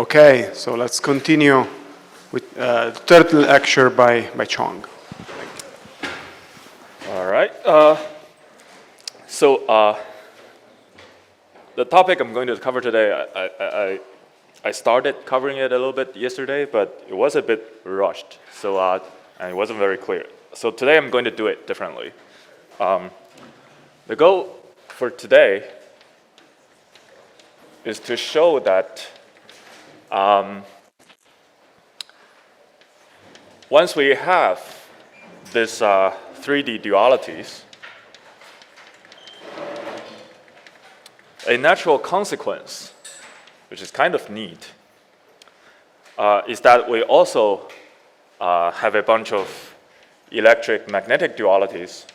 Okay, so let's continue with the third lecture by Chong. All right. The topic I'm going to cover today, I started covering it a little bit yesterday, but it was a bit rushed, and it wasn't very clear. So today I'm going to do it differently. The goal for today is to show that once we have this 3D dualities, a natural consequence, which is kind of neat, is that we also have a bunch of electric magnetic dualities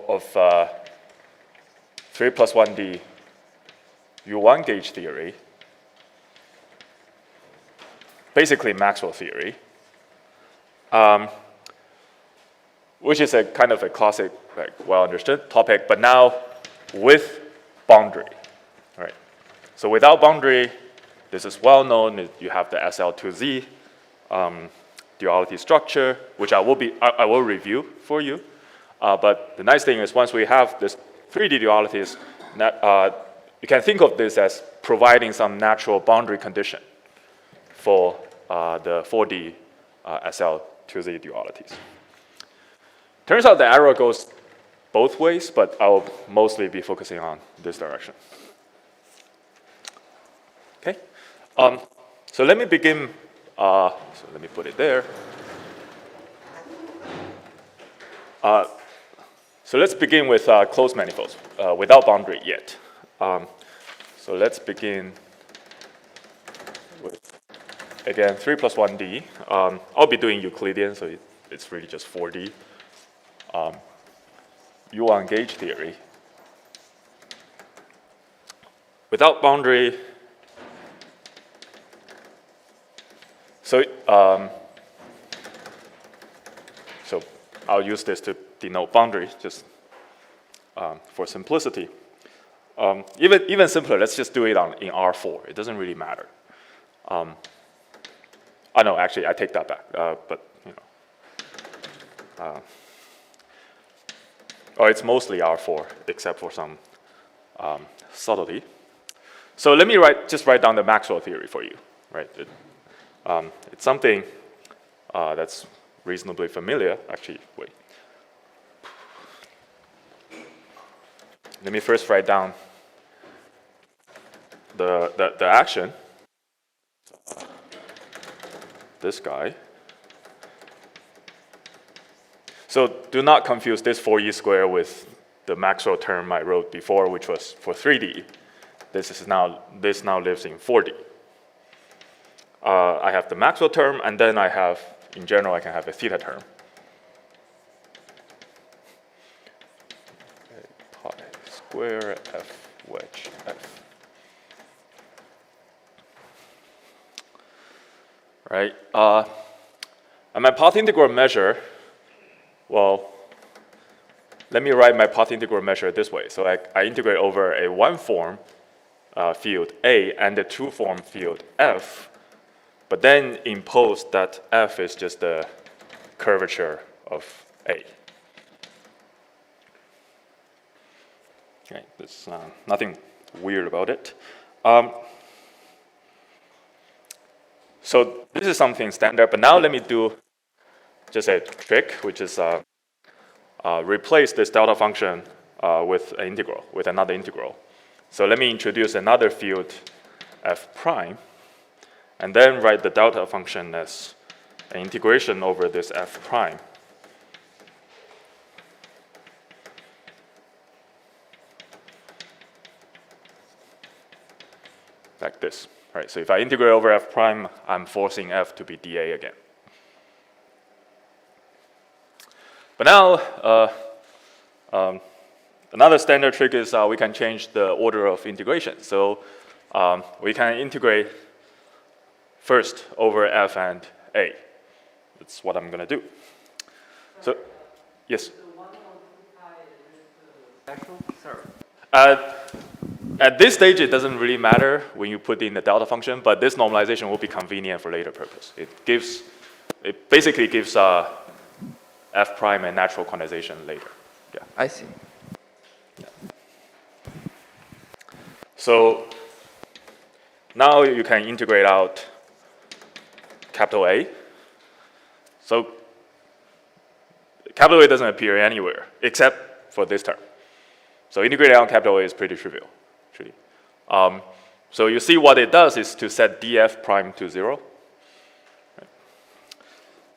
of 3 plus 1D U1 gauge theory, basically Maxwell theory, which is a kind of a classic, well understood topic, but now with boundary. All right. So without boundary, this is well known. You have the SL2Z duality structure, which I will review for you. But the nice thing is, once we have this 3D dualities, you can think of this as providing some natural boundary condition for the 4D SL2Z dualities. Turns out the arrow goes both ways, but I'll mostly be focusing on this direction. Okay, so let me begin. So let me put it there. So let's begin with closed manifolds without boundary yet. So let's begin with, again, 3 plus 1D. I'll be doing Euclidean, so it's really just 4D. U1 gauge theory. Without boundary, so I'll use this to denote boundary, just for simplicity. Even simpler, let's just do it in R4. It doesn't really matter. No, actually, I take that back. But you know, it's mostly R4, except for some subtlety. So let me just write down the Maxwell theory for you. Right? It's something that's reasonably familiar. Actually, wait. Let me first write down the action. This guy. So do not confuse this 4E square with the Maxwell term I wrote before, which was for 3D. This now lives in 4D. I have the Maxwell term, and then I have, in general, I can have a theta term. Pi square f wedge f. Right. And my path integral measure, well, let me write my path integral measure this way. So I integrate over a one-form field A and a two-form field F, but then impose that F is just the curvature of A. Okay, there's nothing weird about it. So this is something standard, but now let me do just a trick, which is replace this delta function with an integral, with another integral. So let me introduce another field f prime, and then write the delta function as an integration over this f prime. Like this. Right, so if I integrate over f prime, I'm forcing f to be dA again. But now, another standard trick is we can change the order of integration. So we can integrate first over f and a. That's what I'm going to do. So, yes. Sorry. At this stage, it doesn't really matter when you put in the delta function, but this normalization will be convenient for later purpose. It basically gives f prime a natural quantization later. Yeah. I see. So now you can integrate out capital A. So capital A doesn't appear anywhere except for this term. So integrating out capital A is pretty trivial, actually. So you see what it does is to set df prime to 0.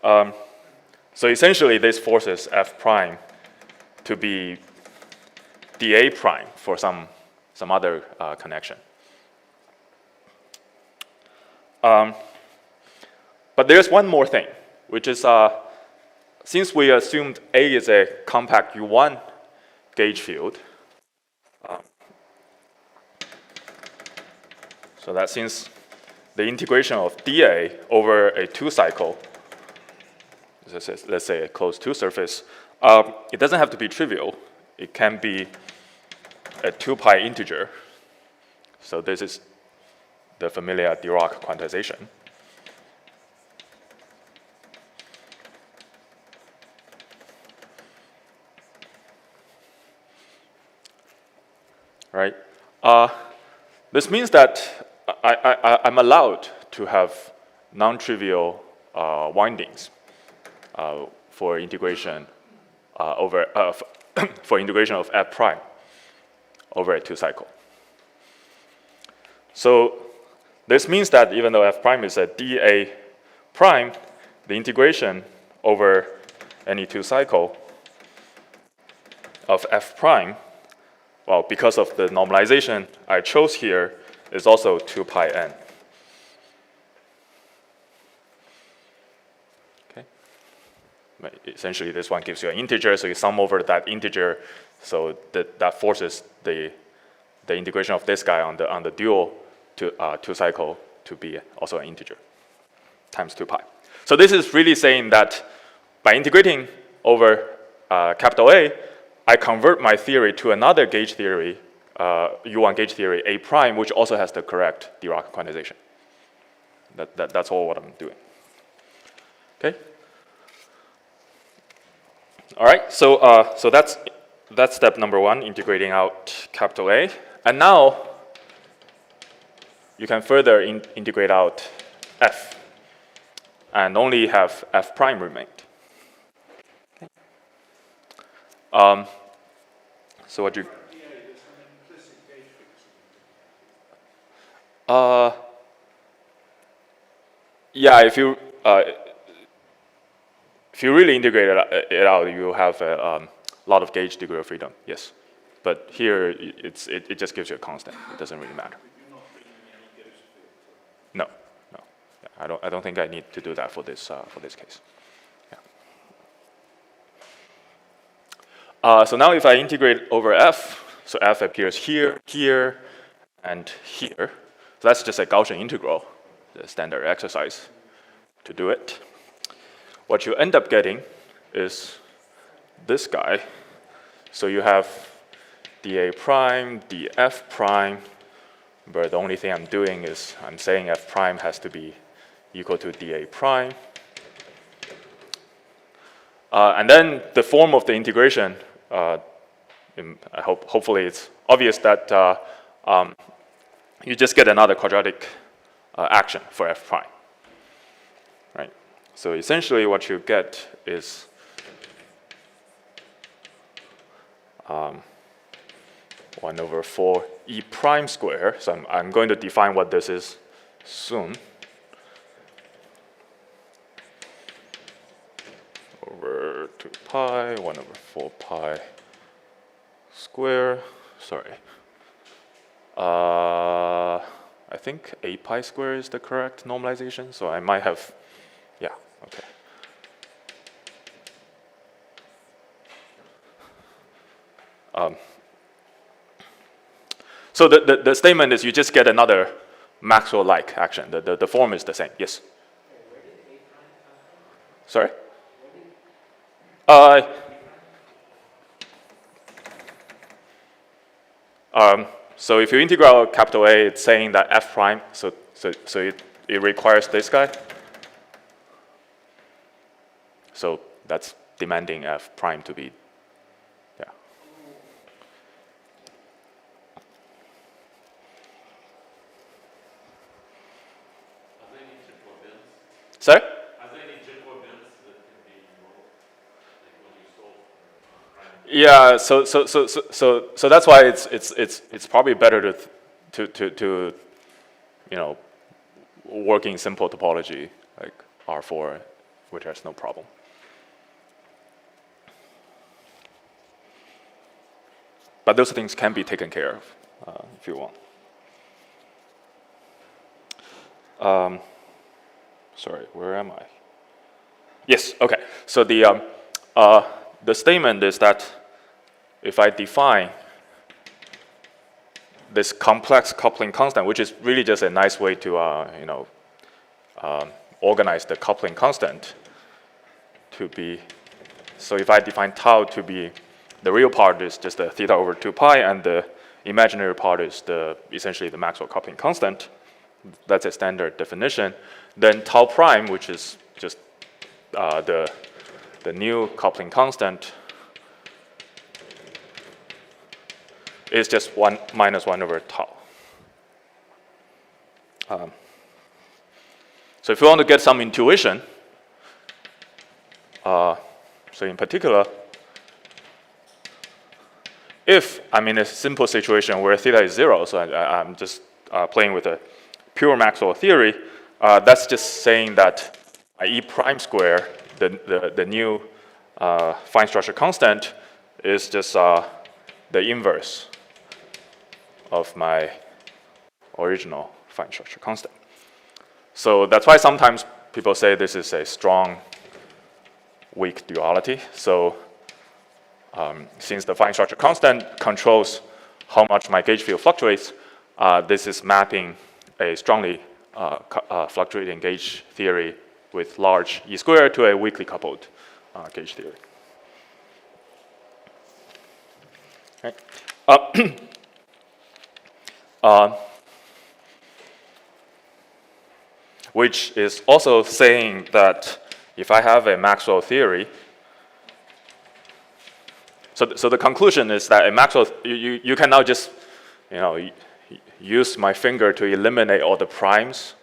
So essentially, this forces f prime to be dA prime for some other connection. But there's one more thing, which is since we assumed A is a compact U1 gauge field, so that since the integration of dA over a 2-cycle, let's say a closed 2 surface, it doesn't have to be trivial. It can be a 2 pi integer. So this is the familiar Dirac quantization. Right? This means that I'm allowed to have non-trivial windings for integration for integration of f prime over a 2-cycle. So this means that even though f prime is a dA prime, the integration over any 2-cycle of f prime, well, because of the normalization I chose here, is also 2 pi n. Okay. Essentially, this one gives you an integer, so you sum over that integer, so that forces the integration of this guy on the dual 2-cycle to be also an integer times 2 pi. So this is really saying that by integrating over capital A, I convert my theory to another gauge theory, U1 gauge theory A prime, which also has the correct Dirac quantization. That's all what I'm doing. Okay. All right. So that's step number 1, integrating out capital A, and now you can further integrate out f, and only have f prime remained. Okay. So what you yeah, if you really integrate it out, you have a lot of gauge degree of freedom. Yes, but here it just gives you a constant. It doesn't really matter. No. Yeah, I don't think I need to do that for this case. Yeah. So now if I integrate over f, so f appears here, here, and here. So that's just a Gaussian integral, the standard exercise to do it. What you end up getting is this guy. So you have dA prime, df prime, but the only thing I'm doing is I'm saying f prime has to be equal to dA prime. And then the form of the integration, hopefully it's obvious that you just get another quadratic action for f prime, right? So essentially what you get is 1/4 e prime square. So I'm going to define what this is soon. Over 2 pi, 1/4 pi square, sorry. I think 8 pi square is the correct normalization, so I might have, yeah, okay. So the statement is you just get another Maxwell-like action. The form is the same, yes? Sorry? So if you integrate capital A, it's saying that f prime, so it requires this guy. So that's demanding f prime to be, yeah. Sorry? Yeah, so that's why it's probably better to you know, work in simple topology like R4, which has no problem. But those things can be taken care of if you want. Sorry, where am I? Yes, okay. So the statement is that if I define this complex coupling constant, which is really just a nice way to you know, organize the coupling constant to be, so if I define tau to be, the real part is just the theta over 2 pi, and the imaginary part is essentially the Maxwell coupling constant. That's a standard definition. Then tau prime, which is just the new coupling constant, is just 1 minus 1 over tau. So if you want to get some intuition, so in particular, if I'm in a simple situation where theta is 0, so I'm just playing with a pure Maxwell theory, that's just saying that E prime square, the new fine structure constant, is just the inverse of my original fine structure constant. So that's why sometimes people say this is a strong, weak duality. So since the fine structure constant controls how much my gauge field fluctuates, this is mapping a strongly fluctuating gauge theory with large E squared to a weakly coupled gauge theory. Okay. Which is also saying that if I have a Maxwell theory, so the conclusion is that a Maxwell, you can now just, you know, use my finger to eliminate all the primes.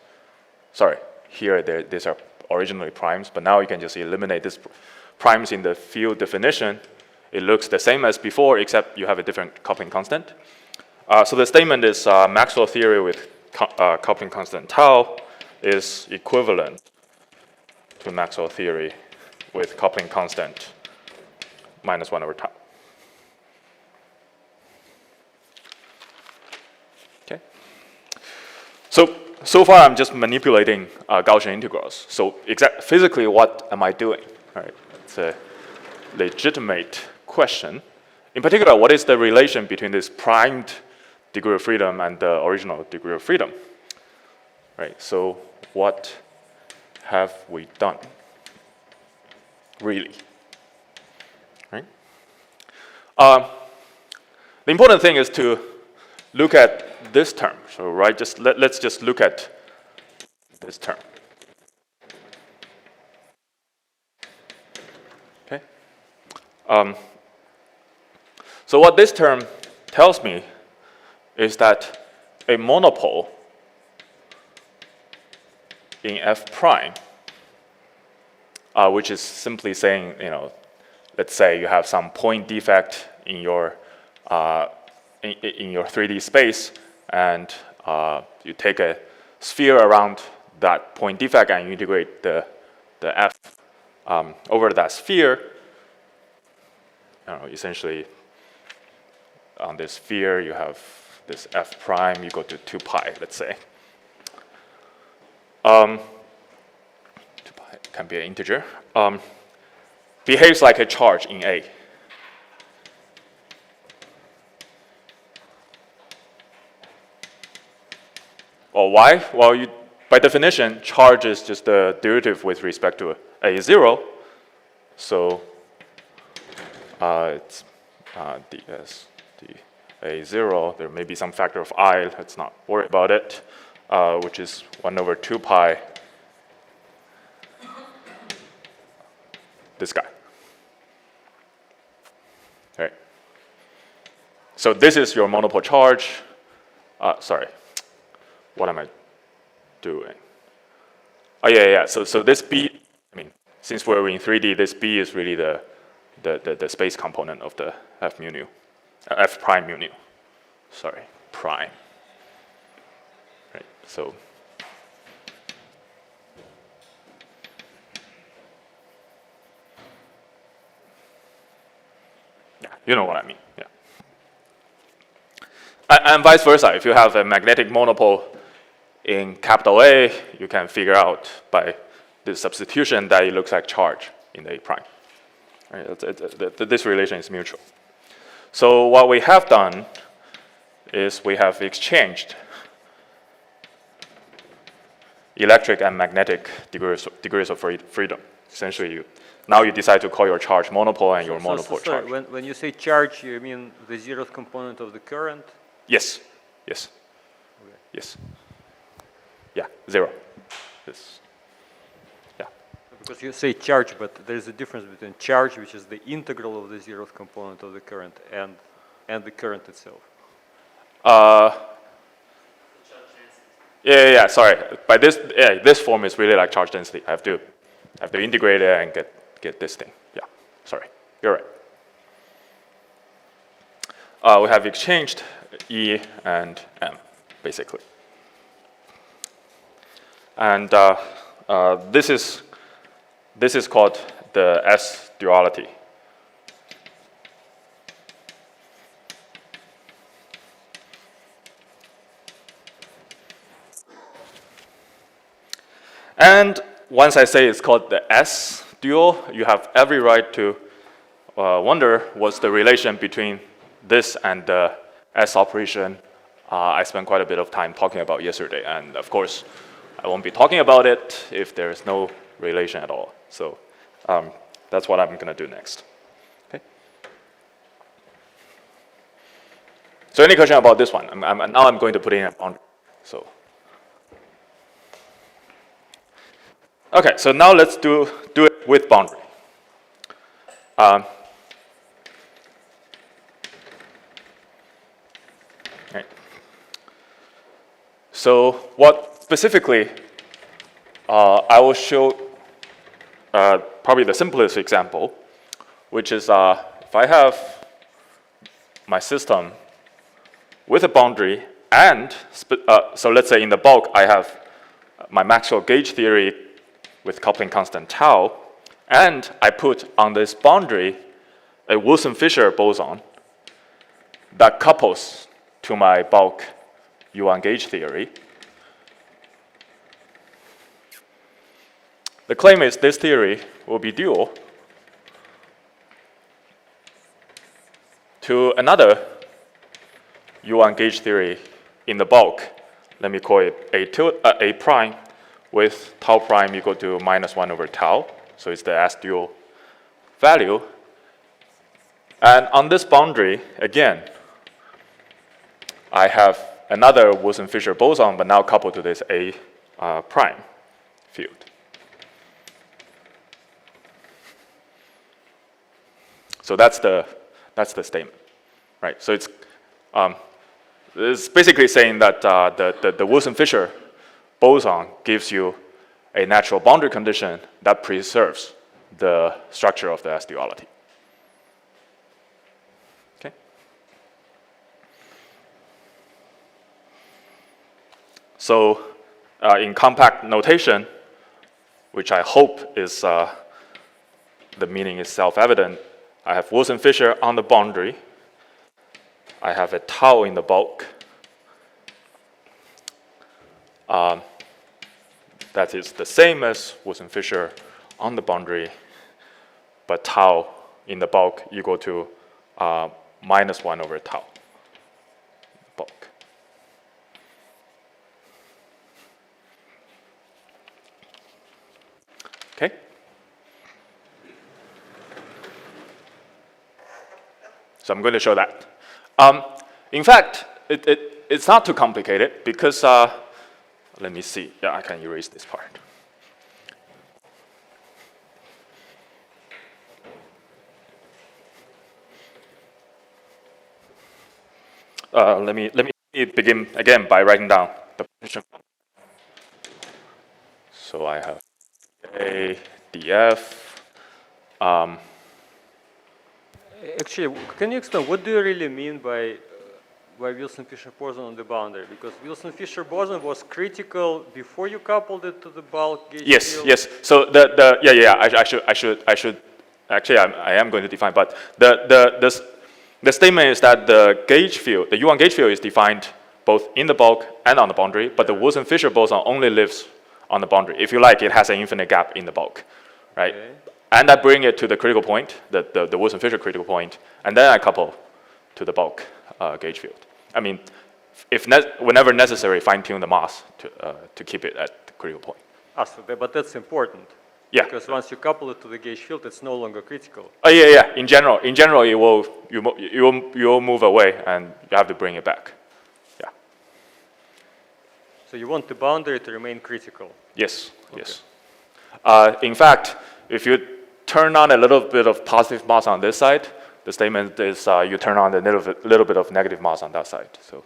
Sorry, here these are originally primes, but now you can just eliminate these primes in the field definition. It looks the same as before, except you have a different coupling constant. So the statement is Maxwell theory with coupling constant tau is equivalent to Maxwell theory with coupling constant minus 1 over tau. Okay. So far I'm just manipulating Gaussian integrals. So physically, what am I doing? All right. It's a legitimate question. In particular, what is the relation between this primed degree of freedom and the original degree of freedom? Right. So what have we done? Really? Right? The important thing is to look at this term. So right, let's just look at this term. Okay. So what this term tells me is that a monopole in f prime, which is simply saying, you know, let's say you have some point defect in your in your 3D space, and you take a sphere around that point defect and you integrate the f over that sphere. You know, essentially, on this sphere you have this f prime. You go to 2 pi, let's say. 2 pi can be an integer. Behaves like a charge in A. Well, why? Well, by definition, charge is just the derivative with respect to A0. So it's ds dA0. There may be some factor of I. Let's not worry about it, which is 1 over 2 pi this guy. All right. So this is your monopole charge. Sorry, what am I doing? Oh yeah. So this B, I mean, since we're in 3D, this B is really the space component of the F mu nu, F prime mu nu. Sorry, prime. Right. So. Yeah, you know what I mean. Yeah. And vice versa, if you have a magnetic monopole in capital A, you can figure out by the substitution that it looks like charge in the A prime. Right? This relation is mutual. So what we have done is we have exchanged electric and magnetic degrees of freedom. Essentially, now you decide to call your charge monopole and your monopole charge. When you say charge, you mean the zeroth component of the current? Yes. Okay. Yes. Yeah, 0. This. Yeah. Because you say charge, but there is a difference between charge, which is the integral of the zeroth component of the current, and the current itself. Yeah. Sorry. By this form is really like charge density. I have to integrate it and get this thing. Yeah. Sorry. You're right. We have exchanged E and M, basically. And this is called the S-duality. And once I say it's called the S-dual, you have every right to wonder what's the relation between this and the S operation I spent quite a bit of time talking about yesterday. And of course, I won't be talking about it if there is no relation at all. So that's what I'm going to do next. Okay. So any question about this one? Now I'm going to put in a boundary. So. Okay, so now let's do it with boundary. Right. So what specifically I will show probably the simplest example, which is if I have my system with a boundary and so let's say in the bulk I have my Maxwell gauge theory with coupling constant tau, and I put on this boundary a Wilson-Fisher boson that couples to my bulk U1 gauge theory. The claim is this theory will be dual to another U1 gauge theory in the bulk. Let me call it A prime with tau prime equal to -1 over tau. So it's the S-dual value. And on this boundary, again, I have another Wilson-Fisher boson, but now coupled to this A prime field. So that's the statement, right? So it's basically saying that the Wilson-Fisher boson gives you a natural boundary condition that preserves the structure of the S-duality. Okay. So in compact notation, which I hope is the meaning is self-evident, I have Wilson-Fisher on the boundary. I have a tau in the bulk. That is the same as Wilson-Fisher on the boundary, but tau in the bulk equal to -1 over tau bulk. Okay. So I'm going to show that. In fact, it's not too complicated because, let me see. Yeah, I can erase this part. Let me begin again by writing down the partition. So I have A, df. Actually, can you explain what do you really mean by Wilson-Fisher boson on the boundary? Because Wilson-Fisher boson was critical before you coupled it to the bulk gauge field. Yes. So I should actually I am going to define, but the statement is that the gauge field, the U1 gauge field, is defined both in the bulk and on the boundary, but the Wilson-Fisher boson only lives on the boundary. If you like, it has an infinite gap in the bulk, right? Okay. And I bring it to the critical point, the Wilson-Fisher critical point, and then I couple to the bulk gauge field. I mean, whenever necessary, fine-tune the mass to keep it at the critical point. But that's important. Yeah. Because once you couple it to the gauge field, it's no longer critical. Oh yeah. In general, you will move away, and you have to bring it back. Yeah. So you want the boundary to remain critical. Yes. Okay. Yes. In fact, if you turn on a little bit of positive mass on this side, the statement is you turn on a little bit of negative mass on that side. So,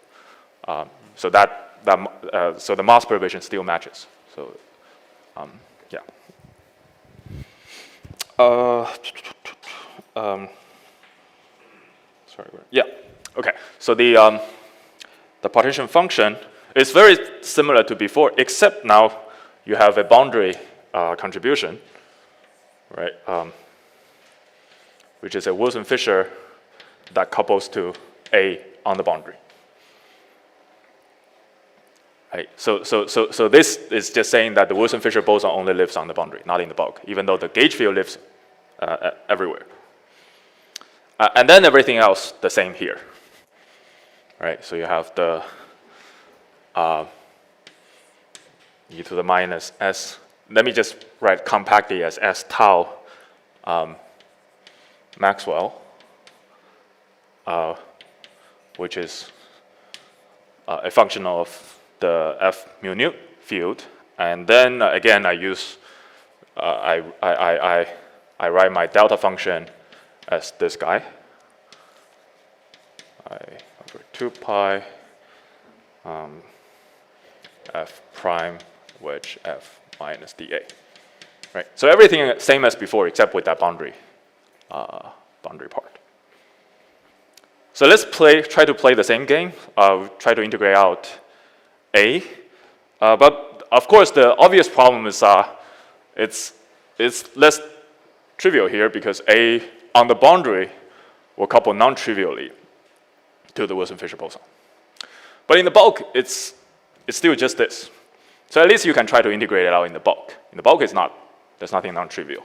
so the mass perturbation still matches. So, yeah. Sorry. Yeah. Okay. So the partition function is very similar to before, except now you have a boundary contribution, right? Which is a Wilson-Fisher that couples to A on the boundary. Right. So this is just saying that the Wilson-Fisher boson only lives on the boundary, not in the bulk, even though the gauge field lives everywhere. And then everything else the same here. Right. So you have the e to the minus s. Let me just write compactly as s tau Maxwell, which is a function of the F mu nu field, and then again I use I write my delta function as this guy, I over 2 pi F prime wedge F minus dA, right? So everything same as before except with that boundary part. So let's try to play the same game. Try to integrate out A, but of course the obvious problem is it's less trivial here because A on the boundary will couple non-trivially to the Wilson-Fisher boson. But in the bulk, it's still just this. So at least you can try to integrate it out in the bulk. In the bulk, there's nothing non-trivial.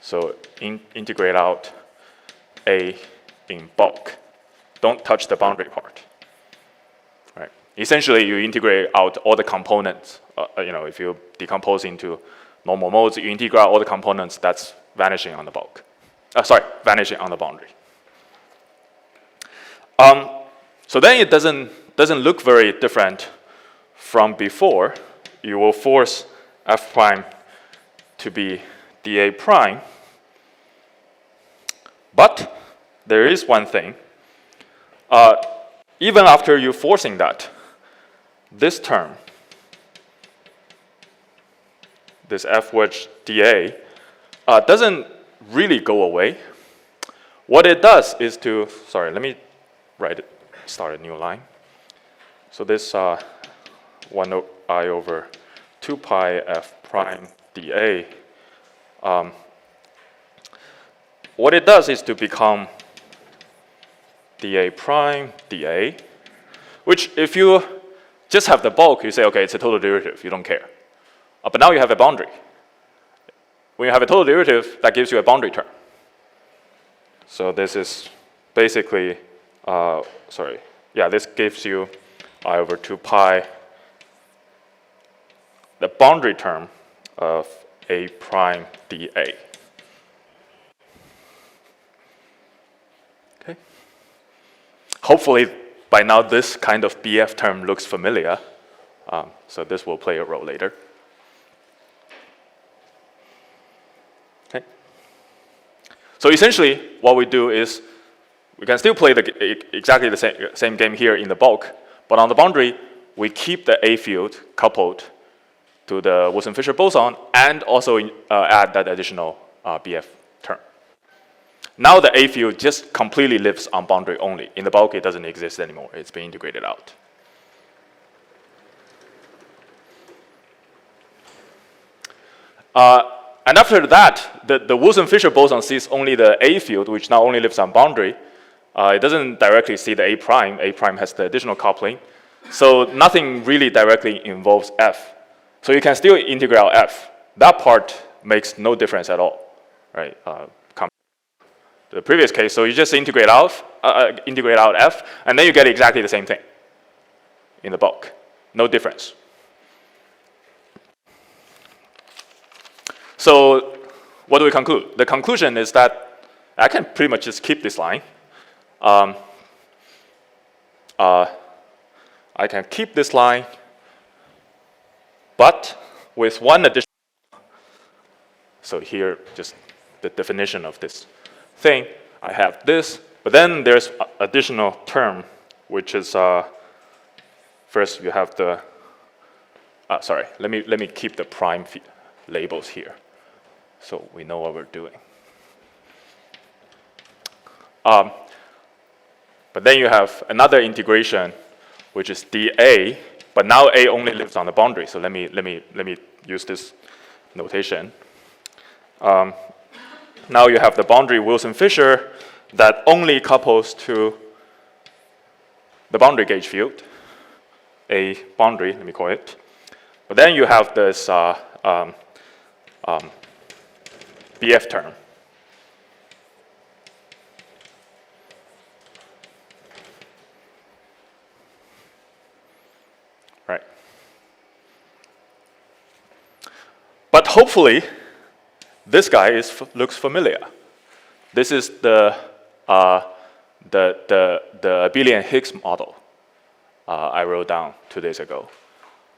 So integrate out A in bulk. Don't touch the boundary part. Right. Essentially, you integrate out all the components. If you decompose into normal modes, you integrate all the components that's vanishing on the bulk. Vanishing on the boundary. So then it doesn't look very different from before. You will force F prime to be dA prime. But there is one thing. Even after you forcing that, this term, this F wedge dA, doesn't really go away. What it does is to, let me start a new line. So this 1 I over 2 pi F prime dA, what it does is to become dA prime dA, which if you just have the bulk, you say, okay, it's a total derivative, you don't care. But now you have a boundary. When you have a total derivative, that gives you a boundary term. So this is basically, this gives you I over 2 pi, the boundary term of A prime dA. Okay. Hopefully, by now, this kind of BF term looks familiar. So this will play a role later. Okay. So essentially, what we do is we can still play exactly the same game here in the bulk, but on the boundary, we keep the A field coupled to the Wilson-Fisher boson and also add that additional BF term. Now the A field just completely lives on boundary only. In the bulk, it doesn't exist anymore. It's been integrated out. And after that, the Wilson-Fisher boson sees only the A field, which now only lives on boundary. It doesn't directly see the A prime. A prime has the additional coupling. So nothing really directly involves F. So you can still integrate out F. That part makes no difference at all, right? The previous case, so you just integrate out F, and then you get exactly the same thing in the bulk. No difference. So what do we conclude? The conclusion is that I can pretty much just keep this line. I can keep this line, but with one addition. So here, just the definition of this thing, I have this, but then there's additional term, which is first you have the. Sorry, let me keep the prime labels here, so we know what we're doing. But then you have another integration, which is dA, but now A only lives on the boundary. So let me use this notation. Now you have the boundary Wilson-Fisher that only couples to the boundary gauge field, a boundary, let me call it. But then you have this BF term. Right. But hopefully, this guy looks familiar. This is the Abelian-Higgs model I wrote down 2 days ago,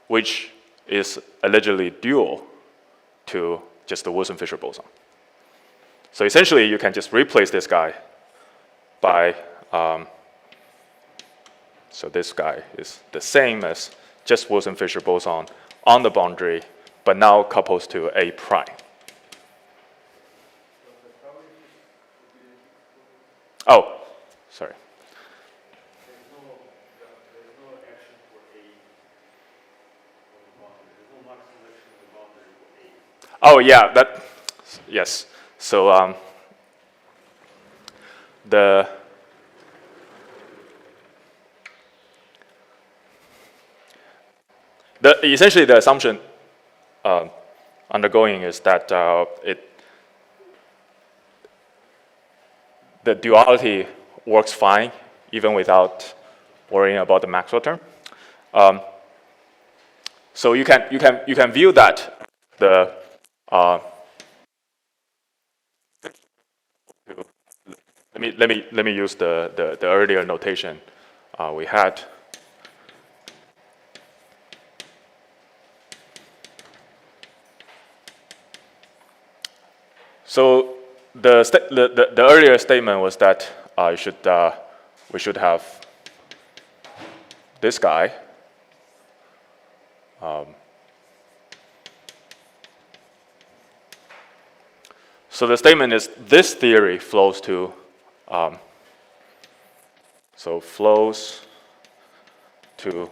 which is allegedly dual to just the Wilson-Fisher boson. So essentially, you can just replace this guy by, so this guy is the same as just Wilson-Fisher boson on the boundary, but now couples to A prime. Oh, sorry. There's no action for A on the boundary. There's no max selection on the boundary for A. Oh yeah, yes. So essentially the assumption undergoing is that the duality works fine even without worrying about the Maxwell term. So you can view that the let me use the earlier notation we had. So the earlier statement was that we should have this guy. So the statement is this theory flows to flows to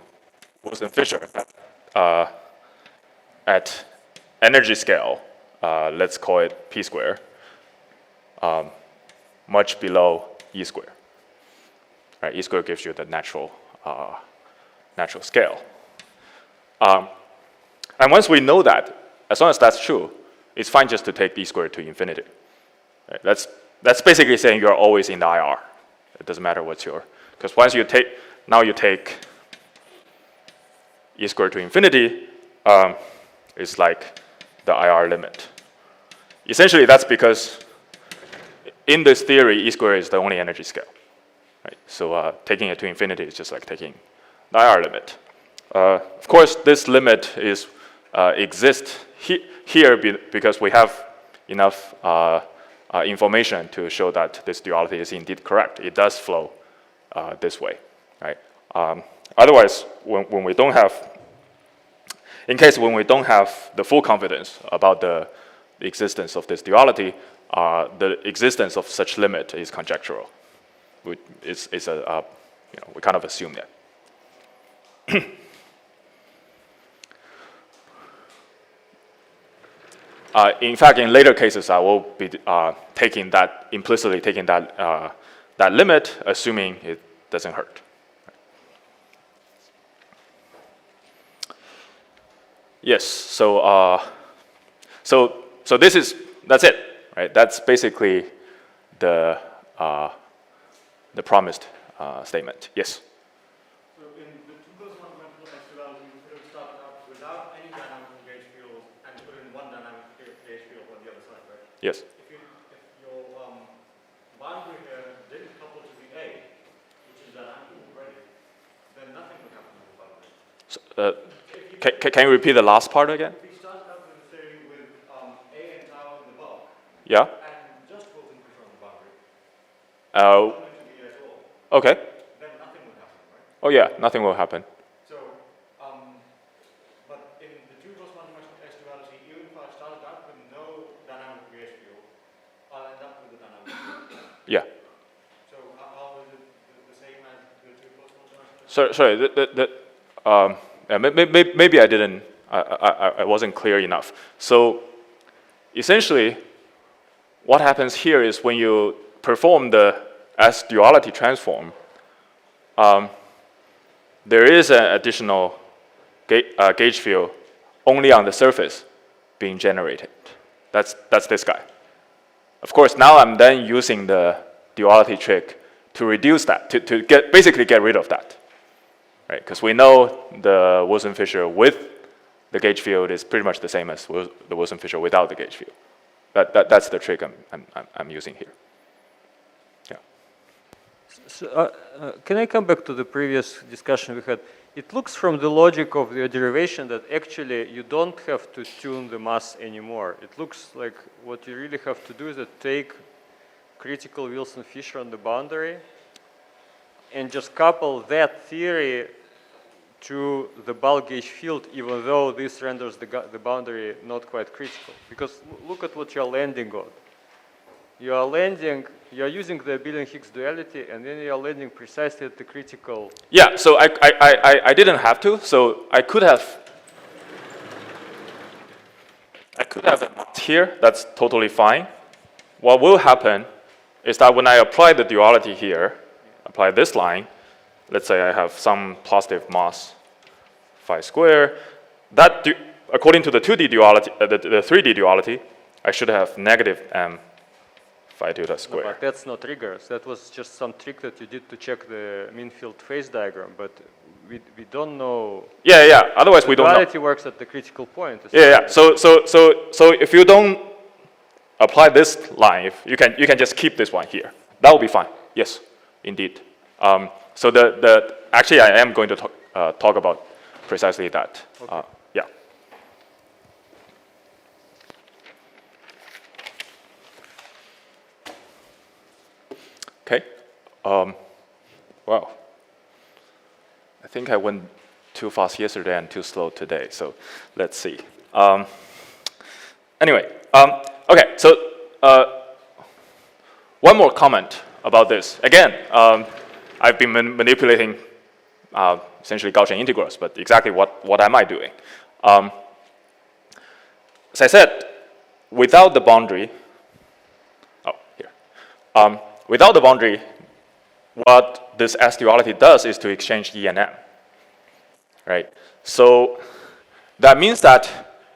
Wilson-Fisher at energy scale. Let's call it p square. Much below e square. Right, e square gives you the natural scale. And once we know that, as long as that's true, it's fine just to take e squared to infinity. Right? That's basically saying you're always in the IR. It doesn't matter what's your, because once you take e squared to infinity, it's like the IR limit. Essentially, that's because in this theory, e squared is the only energy scale. So taking it to infinity is just like taking the IR limit. Of course, this limit is exists here because we have enough information to show that this duality is indeed correct. It does flow this way, right? Otherwise, when we don't have, when we don't have the full confidence about the existence of this duality, the existence of such limit is conjectural. We kind of assume that. In fact, in later cases, I will be implicitly taking that limit, assuming it doesn't hurt. Yes. So that's it, right? That's basically the promised statement. Yes. So in the two-person fundamental duality, you could have started out without any dynamic gauge field and put in one dynamic gauge field on the other side, right? Yes. If your boundary here didn't couple to the A, which is dynamic already, then nothing would happen to the boundary. So, can you repeat the last part again? If we started out with a theory with A and tau in the bulk, Yeah. and just Boson pressure on the boundary, Okay. then nothing would happen, right? Oh yeah, nothing will happen. So, but in the two-plus one-dimensional S duality, even if I started out with no dynamic gauge field, I'll end up with a dynamic field. Yeah. So how is it the same as the two-plus one-dimensional? Sorry. Maybe I didn't. I wasn't clear enough. So, essentially, what happens here is when you perform the S duality transform, there is an additional gauge field only on the surface being generated. That's this guy. Of course, now I'm then using the duality trick to reduce that, to basically get rid of that, right? Because we know the Wilson-Fisher with the gauge field is pretty much the same as the Wilson-Fisher without the gauge field. That's the trick I'm using here. So, can I come back to the previous discussion we had? It looks from the logic of the derivation that actually you don't have to tune the mass anymore. It looks like what you really have to do is to take critical Wilson-Fisher on the boundary and just couple that theory to the bulk gauge field, even though this renders the boundary not quite critical. Because look at what you're landing on. You are using the abelian-Higgs duality, and then you are landing precisely at the critical. Yeah, so I didn't have to. So I could have it here. That's totally fine. What will happen is that when I apply the duality here, apply this line, let's say I have some positive mass phi square. That according to the 2D duality, the 3D duality, I should have negative m phi theta square. No, but that's not rigorous. That was just some trick that you did to check the mean field phase diagram, but we don't know. Yeah. Otherwise, we don't know. Duality works at the critical point. Yeah. So if you don't apply this line, if you can just keep this one here. That will be fine. Yes, indeed. So actually I am going to talk about precisely that. Okay. Yeah. Okay. Wow. I think I went too fast yesterday and too slow today. So let's see. Anyway. Okay. So one more comment about this. Again, I've been manipulating essentially Gaussian integrals, but exactly what am I doing? As I said, without the boundary, without the boundary, what this S duality does is to exchange E and M, right? So that means that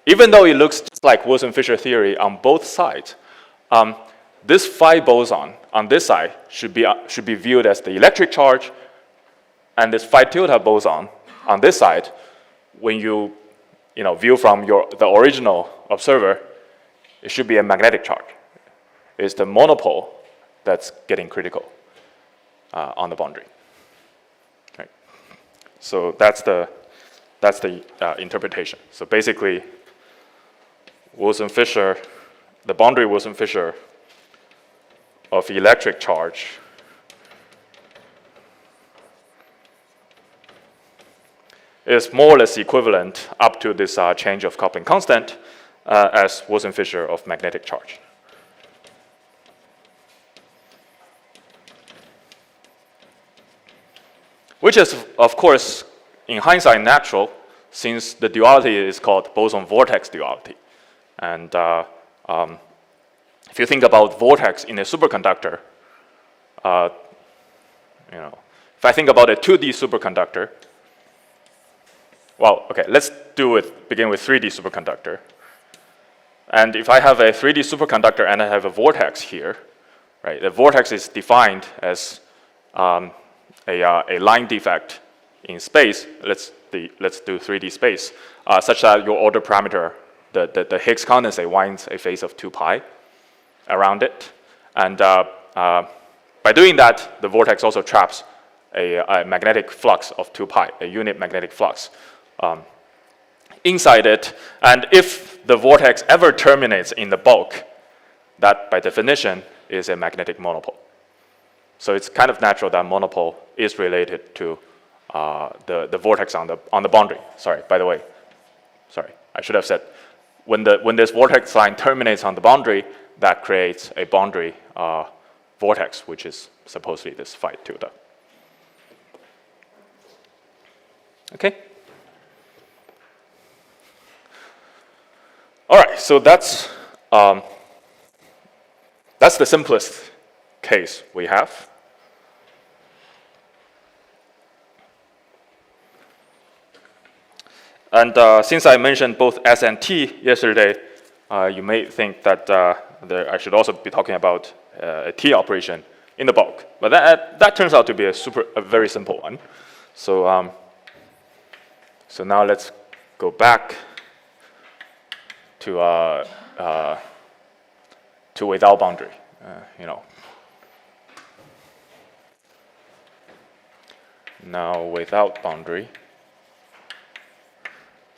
even though it looks just like Wilson-Fisher theory on both sides, this phi boson on this side should be viewed as the electric charge, and this phi tilde boson on this side, when you view from the original observer, it should be a magnetic charge. It's the monopole that's getting critical. on the boundary. Right. So that's the interpretation. So basically, Wilson-Fisher, the boundary Wilson-Fisher of electric charge is more or less equivalent up to this change of coupling constant as Wilson-Fisher of magnetic charge. Which is, of course, in hindsight natural, since the duality is called boson-vortex duality. And if you think about vortex in a superconductor, if I think about a 2D superconductor, well, okay, let's begin with 3D superconductor. And if I have a 3D superconductor and I have a vortex here, right? The vortex is defined as a line defect in space. Let's do 3D space, such that your order parameter, the Higgs condensate, winds a phase of 2 pi around it. And by doing that, the vortex also traps a magnetic flux of 2 pi, a unit magnetic flux inside it. And if the vortex ever terminates in the bulk, that by definition is a magnetic monopole. So it's kind of natural that monopole is related to the vortex on the boundary. Sorry, by the way, I should have said, when this vortex line terminates on the boundary, that creates a boundary vortex, which is supposedly this phi tilde. Okay. All right, so that's the simplest case we have. And since I mentioned both S and T yesterday, you may think that I should also be talking about a T operation in the bulk. But that turns out to be a very simple one. So, so now let's go back to without boundary. Now without boundary.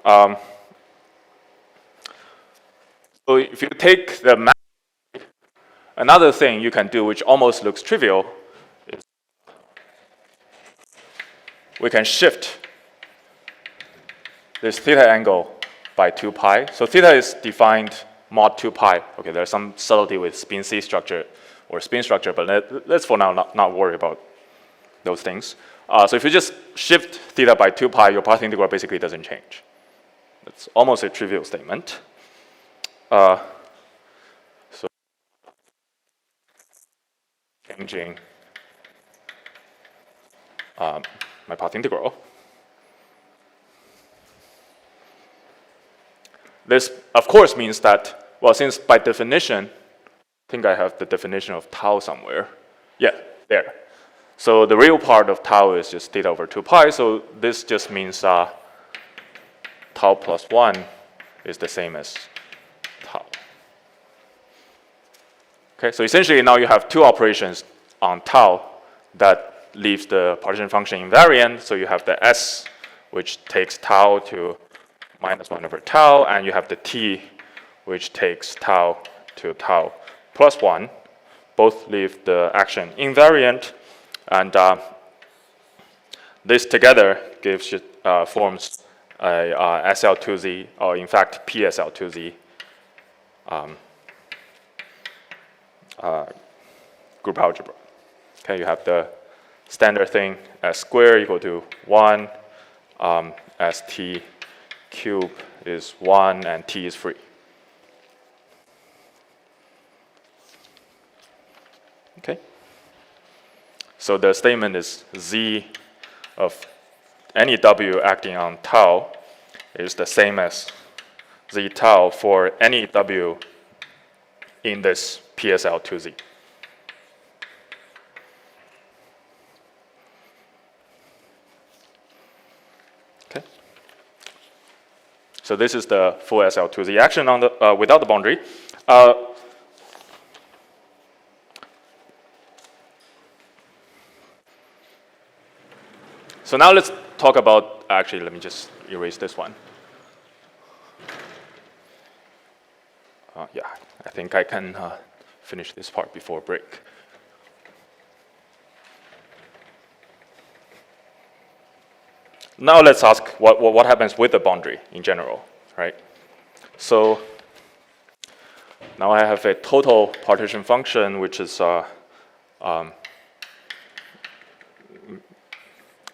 So if you take the map, another thing you can do, which almost looks trivial, is we can shift this theta angle by 2 pi. So theta is defined mod 2 pi. Okay, there's some subtlety with spin C structure or spin structure, but let's for now not worry about those things. So if you just shift theta by 2 pi, your path integral basically doesn't change. It's almost a trivial statement. So changing my path integral. This, of course, means that, well, since by definition, I think I have the definition of tau somewhere. Yeah, there. So the real part of tau is just theta over 2 pi, so this just means tau plus 1 is the same as tau. Okay, so essentially now you have two operations on tau that leaves the partition function invariant. So you have the S, which takes tau to minus 1 over tau, and you have the T, which takes tau to tau plus 1. Both leave the action invariant, and this together gives forms a SL2Z, or in fact PSL2Z group algebra. Okay, you have the standard thing S squared equal to 1, ST cube is 1, and T is free. Okay. So the statement is Z of any W acting on tau is the same as Z tau for any W in this PSL2Z. Okay. So this is the full SL2Z action on the without the boundary. So now let's talk about, actually, let me just erase this one. Yeah, I think I can finish this part before break. Now let's ask what happens with the boundary in general, right? So now I have a total partition function, which is,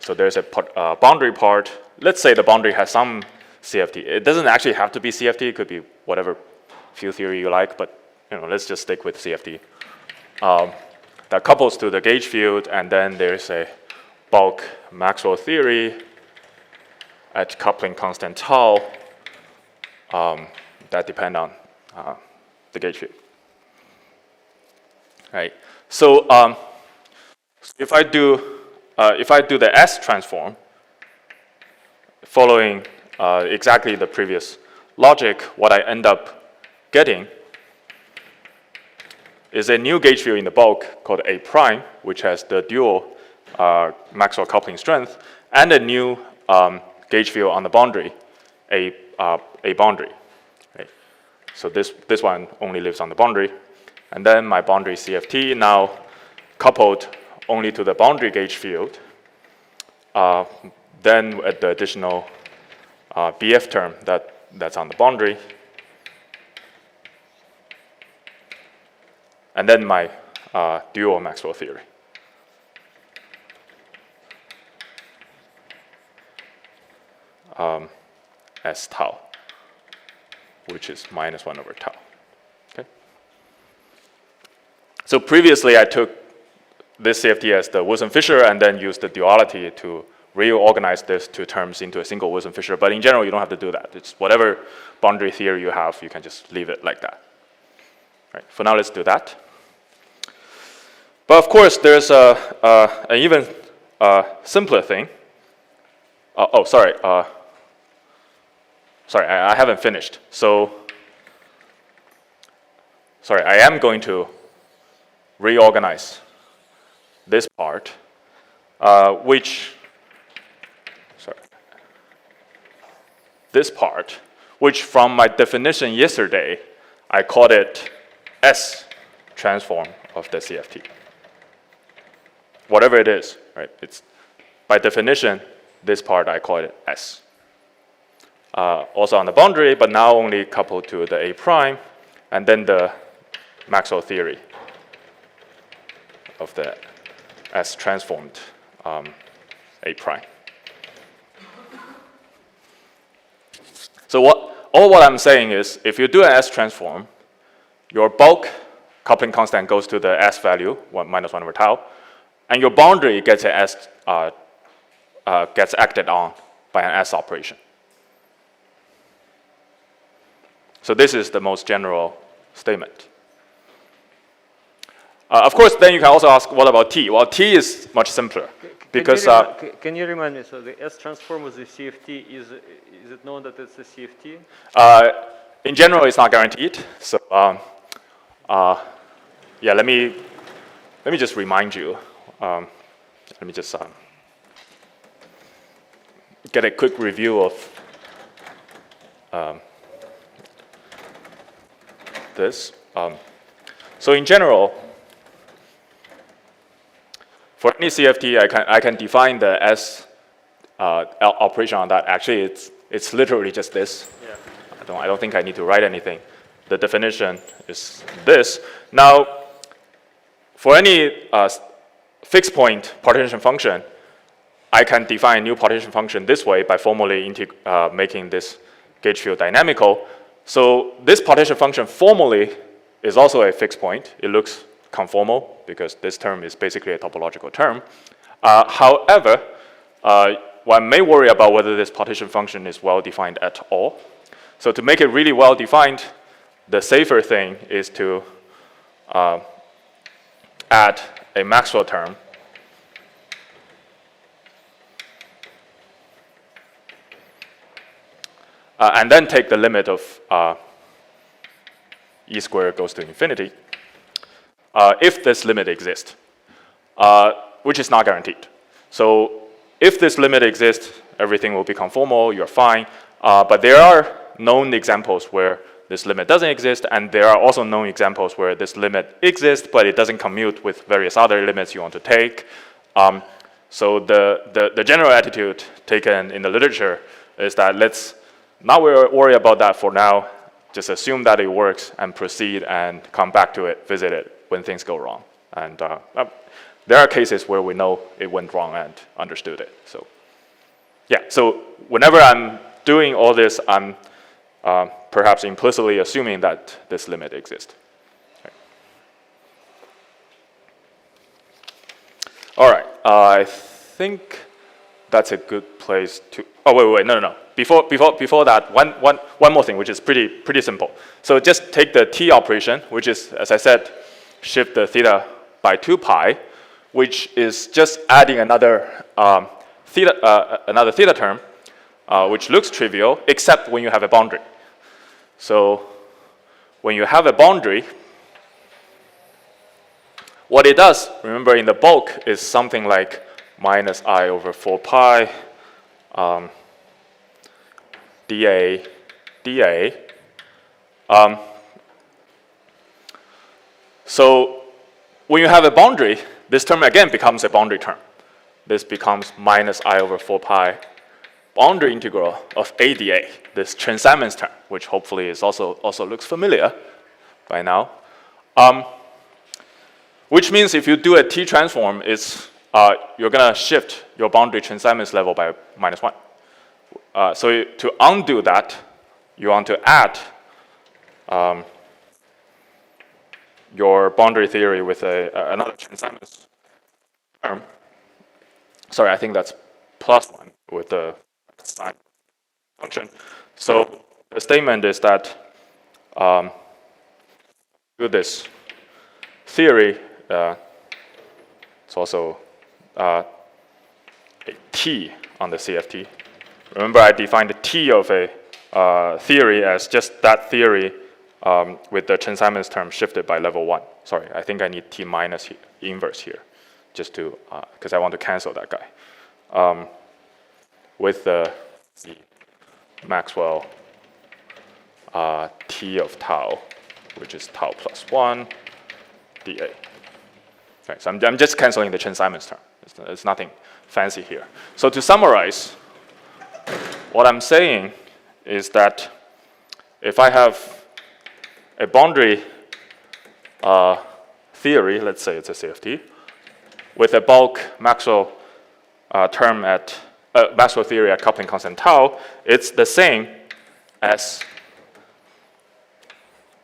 so there's a boundary part. Let's say the boundary has some CFT. It doesn't actually have to be CFT. It could be whatever field theory you like, but let's just stick with CFT. That couples to the gauge field, and then there's a bulk Maxwell theory at coupling constant tau that depend on the gauge field. Right. So if I do the S transform following exactly the previous logic, what I end up getting is a new gauge field in the bulk called A prime, which has the dual Maxwell coupling strength, and a new gauge field on the boundary, a boundary. Right? So this one only lives on the boundary. And then my boundary CFT now coupled only to the boundary gauge field. Then at the additional BF term that's on the boundary. And then my dual Maxwell theory. S tau, which is -1/tau. Okay. So previously I took this CFT as the Wilson-Fisher and then used the duality to reorganize this two terms into a single Wilson-Fisher. But in general, you don't have to do that. It's whatever boundary theory you have, you can just leave it like that. Right. For now, let's do that. But of course, there's an even simpler thing. Sorry. Sorry, I haven't finished. So, sorry, I am going to reorganize this part, this part, which from my definition yesterday, I called it S transform of the CFT. Whatever it is, right? It's by definition, this part I call it S. Also on the boundary, but now only coupled to the A prime, and then the Maxwell theory of the S transformed A prime. So what I'm saying is, if you do an S transform, your bulk coupling constant goes to the S value, -1/tau, and your boundary gets an S gets acted on by an S operation. So this is the most general statement. Of course, then you can also ask, what about T? Well, T is much simpler because. Can you remind me? So the S transform with the CFT is it known that it's a CFT? In general, it's not guaranteed. So yeah, let me just remind you. Let me just get a quick review of this. So in general, for any CFT, I can define the S operation on that. Actually, it's literally just this. Yeah. I don't think I need to write anything. The definition is this. Now, for any fixed point partition function, I can define a new partition function this way by formally making this gauge field dynamical. So this partition function formally is also a fixed point. It looks conformal because this term is basically a topological term. However, one may worry about whether this partition function is well defined at all. So to make it really well defined, the safer thing is to add a Maxwell term and then take the limit of e squared goes to infinity if this limit exists, which is not guaranteed. So if this limit exists, everything will be conformal, you're fine. But there are known examples where this limit doesn't exist, and there are also known examples where this limit exists, but it doesn't commute with various other limits you want to take. So the general attitude taken in the literature is that let's not worry about that for now, just assume that it works and proceed and come back to it, visit it when things go wrong. And there are cases where we know it went wrong and understood it. So yeah, so whenever I'm doing all this, I'm perhaps implicitly assuming that this limit exists. Okay. All right, I think that's a good place to, oh, wait, no. Before that, one more thing, which is pretty simple. So just take the t operation, which is, as I said, shift the theta by 2 pi, which is just adding another theta term, which looks trivial, except when you have a boundary. So when you have a boundary, what it does, remember in the bulk, is something like minus I over 4 pi dA. So when you have a boundary, this term again becomes a boundary term. This becomes minus I over 4 pi boundary integral of A dA, this transaminance term, which hopefully is also looks familiar by now. Which means if you do a T transform, you're going to shift your boundary transaminance level by -1. So to undo that, you want to add your boundary theory with another transaminance term. Sorry, I think that's +1 with the sign function. So the statement is that with this theory, it's also a T on the CFT. Remember, I defined the T of a theory as just that theory with the transaminance term shifted by level 1. Sorry, I think I need T minus inverse here, just to, because I want to cancel that guy. With the Maxwell T of tau, which is tau plus 1 dA. Okay, so I'm just canceling the transaminance term. It's nothing fancy here. So to summarize, what I'm saying is that if I have a boundary theory, let's say it's a CFT, with a bulk Maxwell term at Maxwell theory at coupling constant tau, it's the same as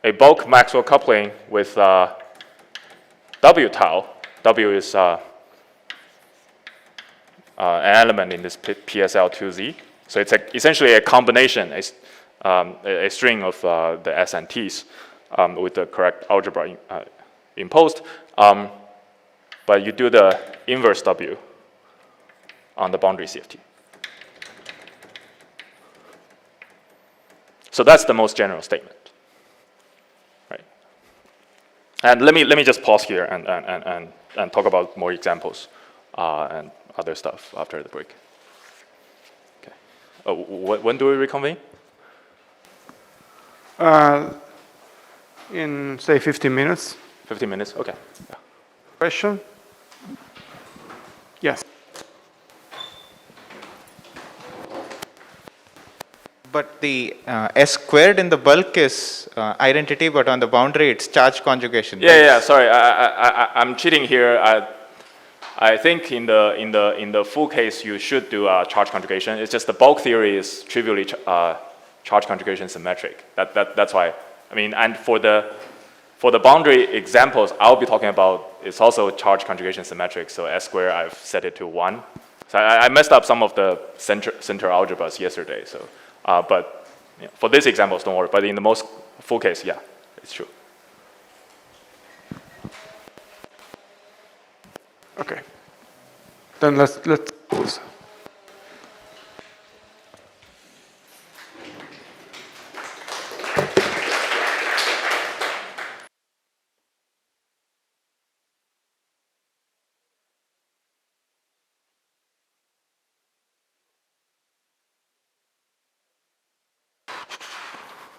a bulk Maxwell coupling with W tau. W is an element in this PSL2Z. So it's essentially a combination, a string of the S and T's with the correct algebra imposed. But you do the inverse W on the boundary CFT. So that's the most general statement, right? And let me just pause here and talk about more examples and other stuff after the break. Okay. When do we reconvene? In, say, 15 minutes. 15 minutes, okay. Yeah. Question? Yes. But the S squared in the bulk is identity, but on the boundary it's charge conjugation. Yeah. Sorry, I'm cheating here. I think in the full case you should do charge conjugation. It's just the bulk theory is trivially charge conjugation symmetric. That's why. I mean, and for the boundary examples I'll be talking about, it's also charge conjugation symmetric. So S squared I've set it to 1. So I messed up some of the center algebras yesterday. So. But yeah, for these examples, don't worry. But in the most full case, yeah, it's true. Okay. Then let's close.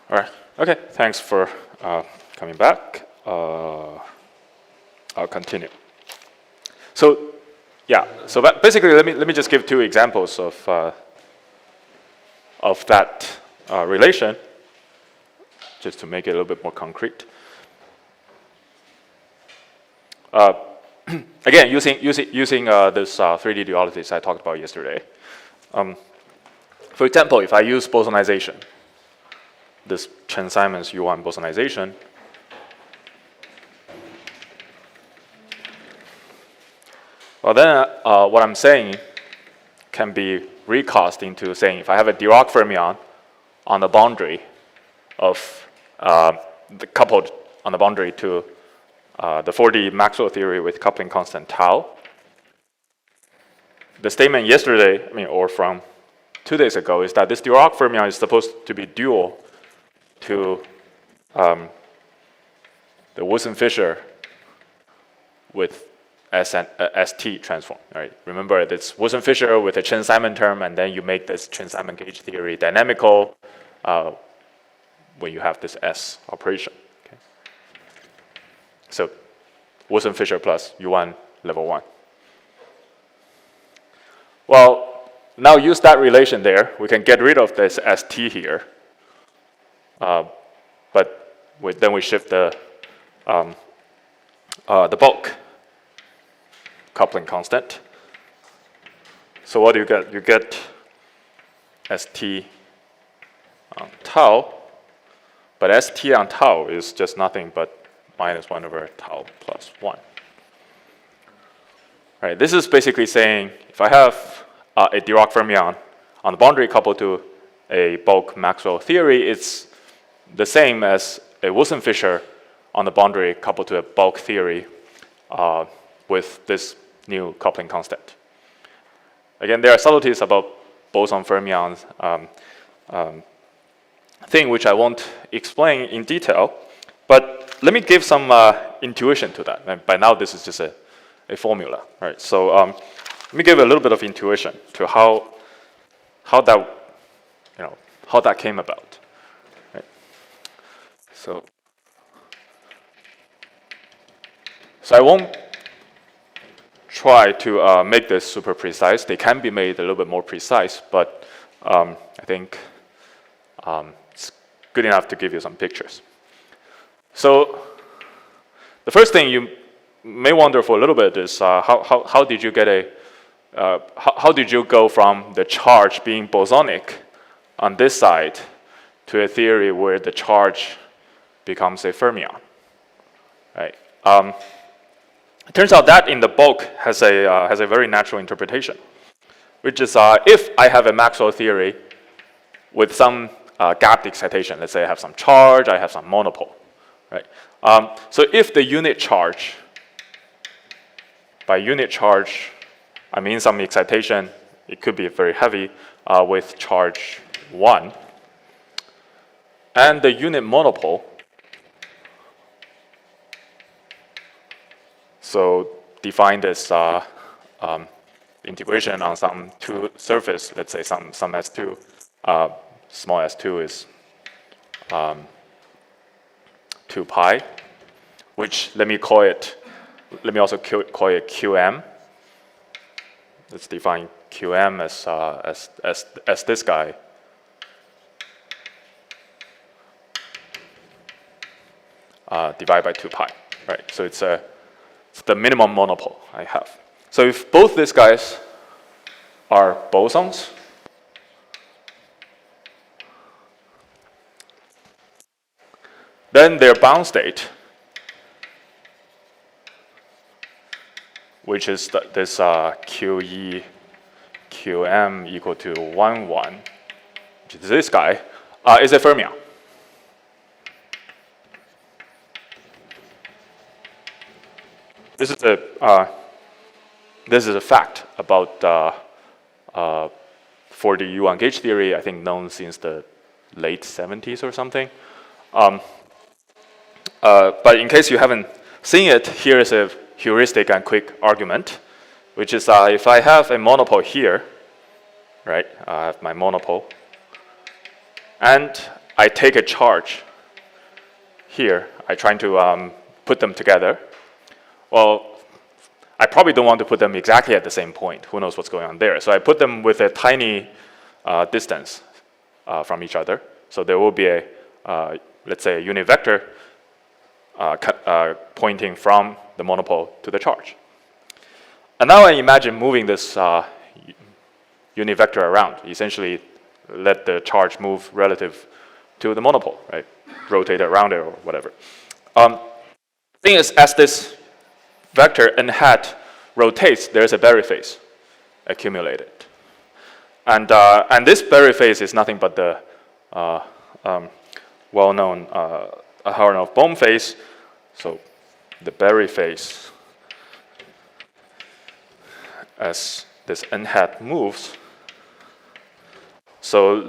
All right. Okay. Thanks for coming back. I'll continue. So, yeah. So basically, let me just give two examples of that relation, just to make it a little bit more concrete. Again, using this 3D dualities I talked about yesterday. For example, if I use bosonization, this Chen-Simons U1 bosonization, well then what I'm saying can be recast into saying if I have a Dirac fermion on the boundary of coupled on the boundary to the 4D Maxwell theory with coupling constant tau. The statement yesterday, or from 2 days ago, is that this Dirac fermion is supposed to be dual to the Wilson-Fisher with ST transform. Right? Remember, it's Wilson-Fisher with a Chen-Simon term, and then you make this Chen-Simon gauge theory dynamical when you have this S operation. Okay? So Wilson-Fisher plus U1 level 1. Well, now use that relation there. We can get rid of this ST here. But then we shift the bulk coupling constant. So what do you get? You get ST on tau, but ST on tau is just nothing but minus 1 over tau plus 1. Right, this is basically saying if I have a Dirac fermion on the boundary coupled to a bulk Maxwell theory, it's the same as a Wilson-Fisher on the boundary coupled to a bulk theory with this new coupling constant. Again, there are subtleties about boson fermions thing which I won't explain in detail, but let me give some intuition to that. And by now, this is just a formula, right? So let me give a little bit of intuition to how that came about. Right? So I won't try to make this super precise. They can be made a little bit more precise, but I think it's good enough to give you some pictures. So the first thing you may wonder for a little bit is how did you get how did you go from the charge being bosonic on this side to a theory where the charge becomes a fermion, right? It turns out that in the bulk has a very natural interpretation, which is if I have a Maxwell theory with some gapped excitation, let's say I have some charge, I have some monopole, right? So if the unit charge, by unit charge, I mean some excitation, it could be very heavy with charge 1, and the unit monopole, so define this integration on some two surface, let's say some S2, small s2 is 2 pi, which let me also call it Qm. Let's define Qm as this guy. Divided by 2 pi, right? So it's the minimum monopole I have. So if both these guys are bosons, then their bound state, which is this QE QM equal to 1, 1, which is this guy, is a fermion. This is a fact about 4D U1 gauge theory, I think known since the late 70s or something. But in case you haven't seen it, here is a heuristic and quick argument, which is if I have a monopole here, right? I have my monopole, and I take a charge here, I try to put them together. Well, I probably don't want to put them exactly at the same point. Who knows what's going on there? So I put them with a tiny distance from each other. So there will be a, let's say, a unit vector pointing from the monopole to the charge. And now I imagine moving this unit vector around. Essentially, let the charge move relative to the monopole, right? Rotate around it or whatever. Thing is, as this vector n hat rotates, there's a Berry phase accumulated. And this Berry phase is nothing but the well-known Aharonov-Bohm phase. So the Berry phase, as this n hat moves. So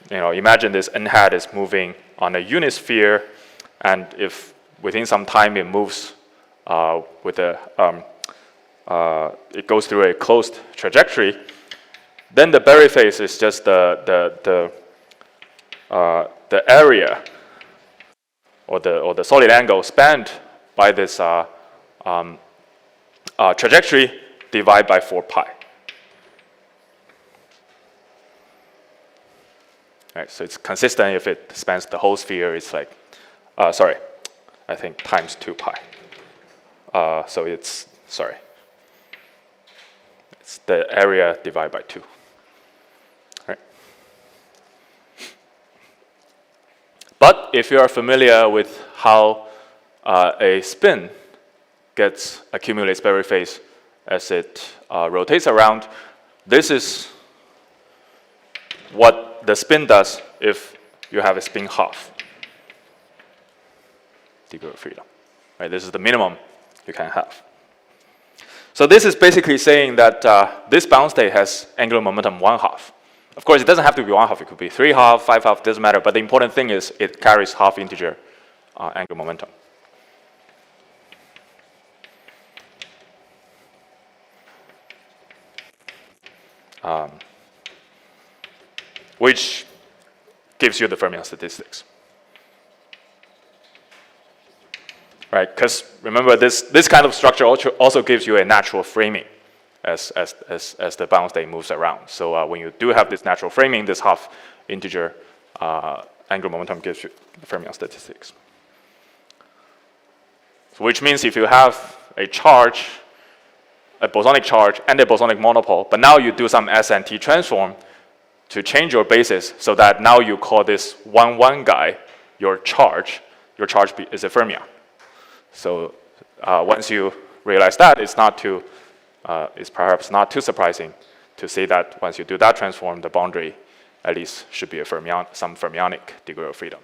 imagine this n hat is moving on a unit sphere, and if within some time it moves with a it goes through a closed trajectory, then the Berry phase is just the area or the solid angle spanned by this trajectory divided by 4 pi. Right, so it's consistent if it spans the whole sphere. It's like, sorry, I think times 2 pi. So it's, sorry, it's the area divided by 2. Right. But if you are familiar with how a spin accumulates Berry phase as it rotates around, this is what the spin does if you have a spin half degree of freedom. Right, this is the minimum you can have. So this is basically saying that this bound state has angular momentum 1/2. Of course, it doesn't have to be 1/2. It could be 3/2, 5/2, doesn't matter. But the important thing is it carries half integer angular momentum. Which gives you the Fermion statistics. Right, because remember this kind of structure also gives you a natural framing as the bound state moves around. So when you do have this natural framing, this half integer angular momentum gives you the Fermion statistics. So which means if you have a charge, a bosonic charge and a bosonic monopole, but now you do some S and T transform to change your basis so that now you call this 1,1 guy your charge is a fermion. So once you realize that, it's perhaps not too surprising to say that once you do that transform, the boundary at least should be some fermionic degree of freedom.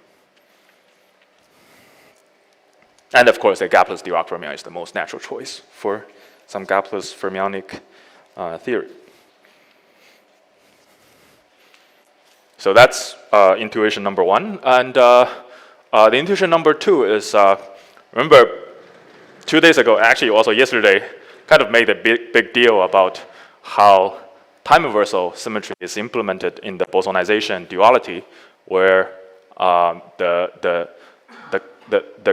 And of course, a gapless Dirac fermion is the most natural choice for some gapless fermionic theory. So that's intuition number 1. And the intuition number 2 is, remember, 2 days ago, actually also yesterday, kind of made a big deal about how time reversal symmetry is implemented in the bosonization duality, where the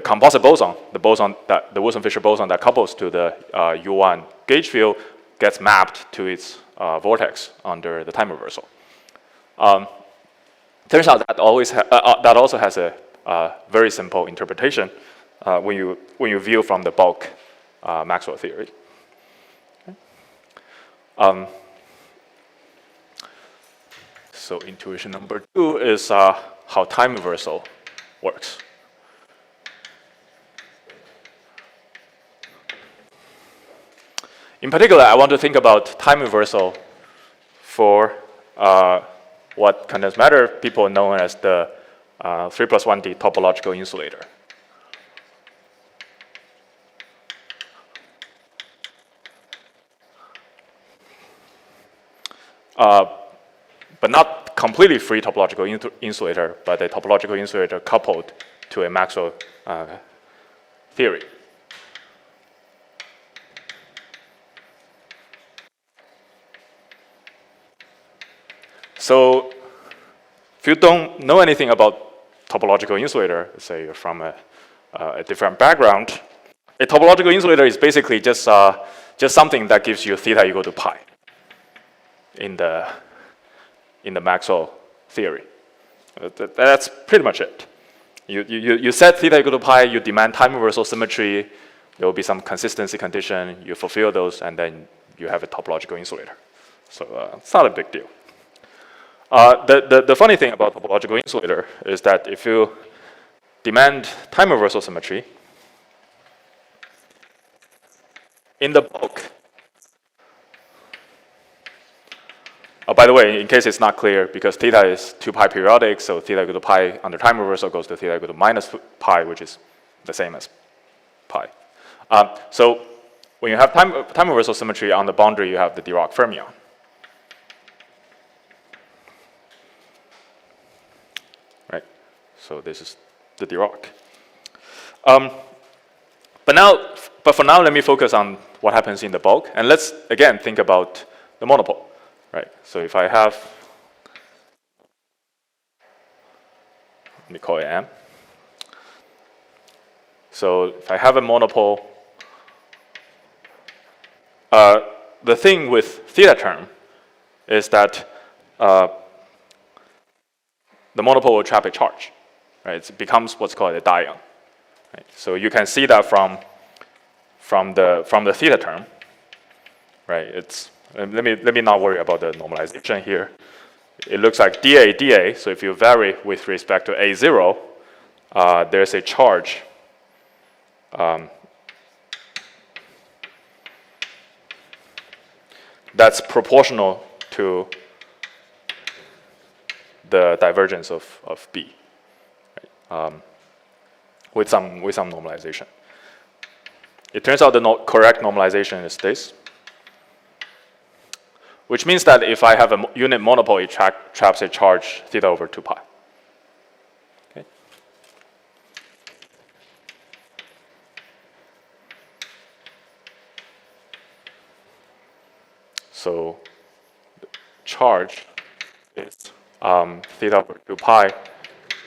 composite boson, the Wilson-Fisher boson that couples to the U1 gauge field, gets mapped to its vortex under the time reversal. Turns out that also has a very simple interpretation when you view from the bulk Maxwell theory. So intuition number 2 is how time reversal works. In particular, I want to think about time reversal for what condensed matter people know as the 3+1D topological insulator. But not completely free topological insulator, but a topological insulator coupled to a Maxwell theory. So if you don't know anything about topological insulator, say you're from a different background, a topological insulator is basically just something that gives you theta equal to pi in the Maxwell theory. That's pretty much it. You set theta equal to pi, you demand time reversal symmetry, there will be some consistency condition, you fulfill those, and then you have a topological insulator. So it's not a big deal. The funny thing about topological insulator is that if you demand time reversal symmetry, in the bulk, by the way, in case it's not clear, because theta is 2 pi periodic, so theta equal to pi under time reversal goes to theta equal to minus pi, which is the same as pi. So when you have time reversal symmetry on the boundary, you have the Dirac fermion. Right? So this is the Dirac. But for now, let me focus on what happens in the bulk, and let's again think about the monopole. Right, so if I have, let me call it M. So if I have a monopole, the thing with theta term is that the monopole will trap a charge. Right, it becomes what's called a dion. Right, so you can see that from the theta term. Right, it's let me not worry about the normalization here. It looks like dA, so if you vary with respect to A0, there's a charge that's proportional to the divergence of B, right? With some normalization. It turns out the correct normalization is this, which means that if I have a unit monopole, it traps a charge theta over 2 pi. Okay. So the charge is theta over 2 pi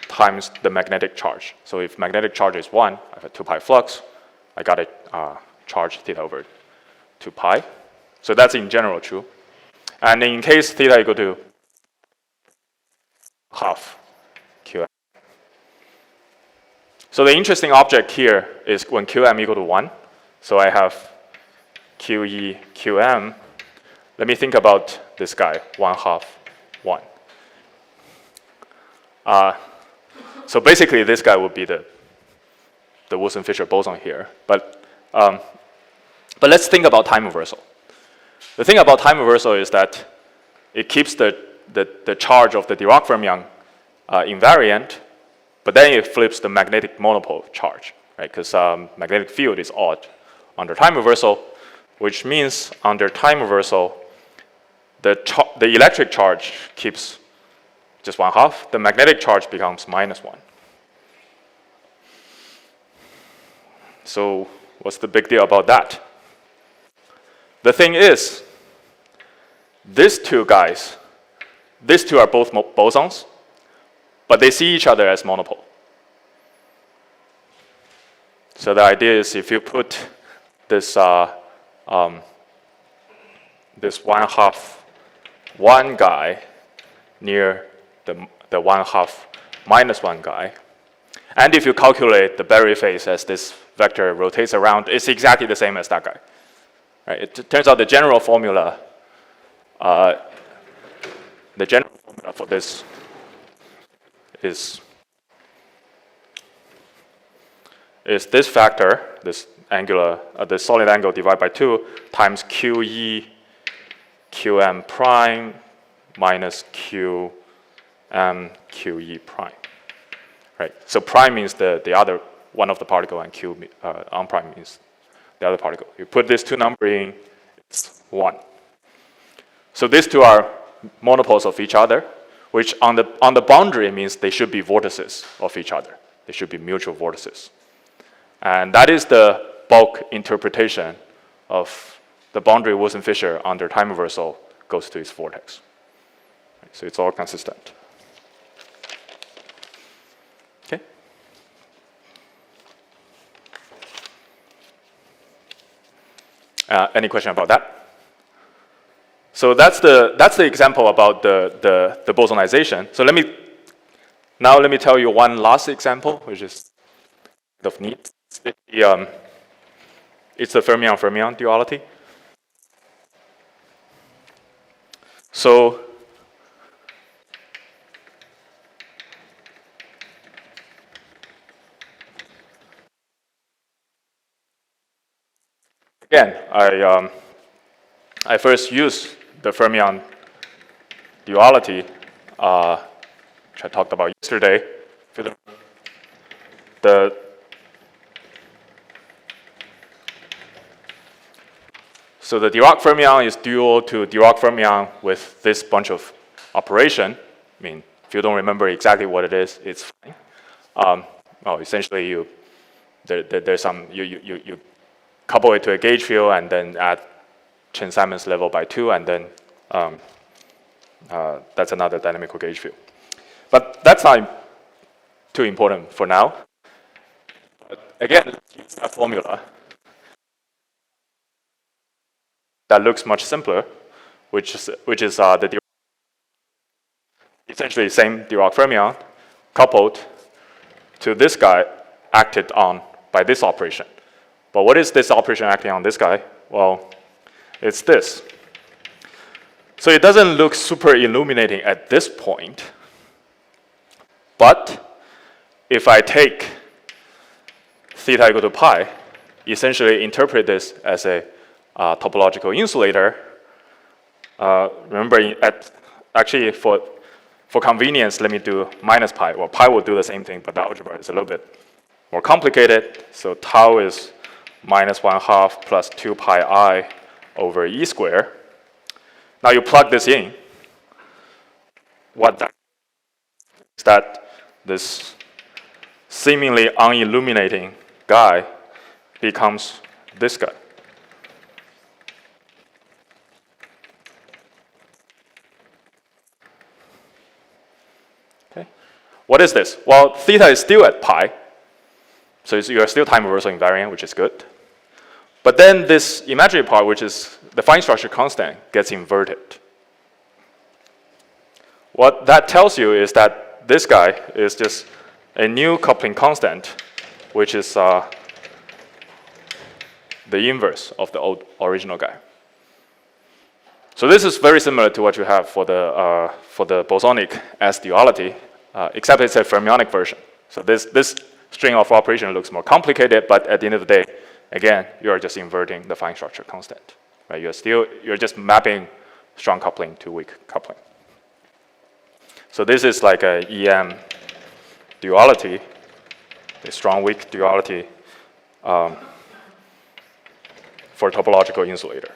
times the magnetic charge. So if magnetic charge is 1, I have a 2 pi flux, I got a charge theta over 2 pi. So that's in general true. And in case theta equal to half Qm. So the interesting object here is when Qm equal to 1. So I have QE, Qm. Let me think about this guy, 1/2, 1. So basically this guy would be the Wilson-Fisher boson here. But let's think about time reversal. The thing about time reversal is that it keeps the charge of the Dirac fermion invariant, but then it flips the magnetic monopole charge, right? Because magnetic field is odd under time reversal, which means under time reversal, the electric charge keeps just 1/2. The magnetic charge becomes -1. So what's the big deal about that? The thing is, these two guys, these two are both bosons, but they see each other as monopole. So the idea is if you put this this 1/2 1 guy near the 1/2 -1 guy, and if you calculate the Berry phase as this vector rotates around, it's exactly the same as that guy. Right? It turns out the general formula for this is this factor, this angular, the solid angle divided by 2 times QE Qm prime minus QM QE prime. Right. So prime means the other one of the particle, and Q on prime means the other particle. You put these two numbers in, it's 1. So these two are monopoles of each other, which on the boundary means they should be vortices of each other. They should be mutual vortices. And that is the bulk interpretation of the boundary Wilson-Fisher under time reversal goes to its vortex. So it's all consistent. Any question about that? So that's the example about the bosonization. So let me tell you one last example, which is kind of neat. It's the Fermion-Fermion duality. So again, I first use the Fermion duality, which I talked about yesterday. So the Dirac fermion is dual to Dirac fermion with this bunch of operation. I mean, if you don't remember exactly what it is, it's fine. Well, essentially, there's some you couple it to a gauge field and then add Chern-Simons level by 2, and then that's another dynamical gauge field. But that's not too important for now. But again, let's use that formula that looks much simpler, which is the essentially same Dirac fermion coupled to this guy acted on by this operation. But what is this operation acting on this guy? Well, it's this. So it doesn't look super illuminating at this point. But if I take theta equal to pi, essentially interpret this as a topological insulator. Remember, actually for convenience, let me do minus pi. Well, pi will do the same thing, but the algebra is a little bit more complicated. So tau is minus 1/2 plus 2 pi I over E squared. Now you plug this in. What that is that this seemingly unilluminating guy becomes this guy. Okay. What is this? Well, theta is still at pi, so you are still time reversal invariant, which is good. But then this imaginary part, which is the fine structure constant, gets inverted. What that tells you is that this guy is just a new coupling constant, which is the inverse of the original guy. So this is very similar to what you have for the bosonic S duality, except it's a fermionic version. So this string of operation looks more complicated, but at the end of the day, again, you are just inverting the fine structure constant. Right? You're just mapping strong coupling to weak coupling. So this is like a EM duality, a strong weak duality for topological insulator.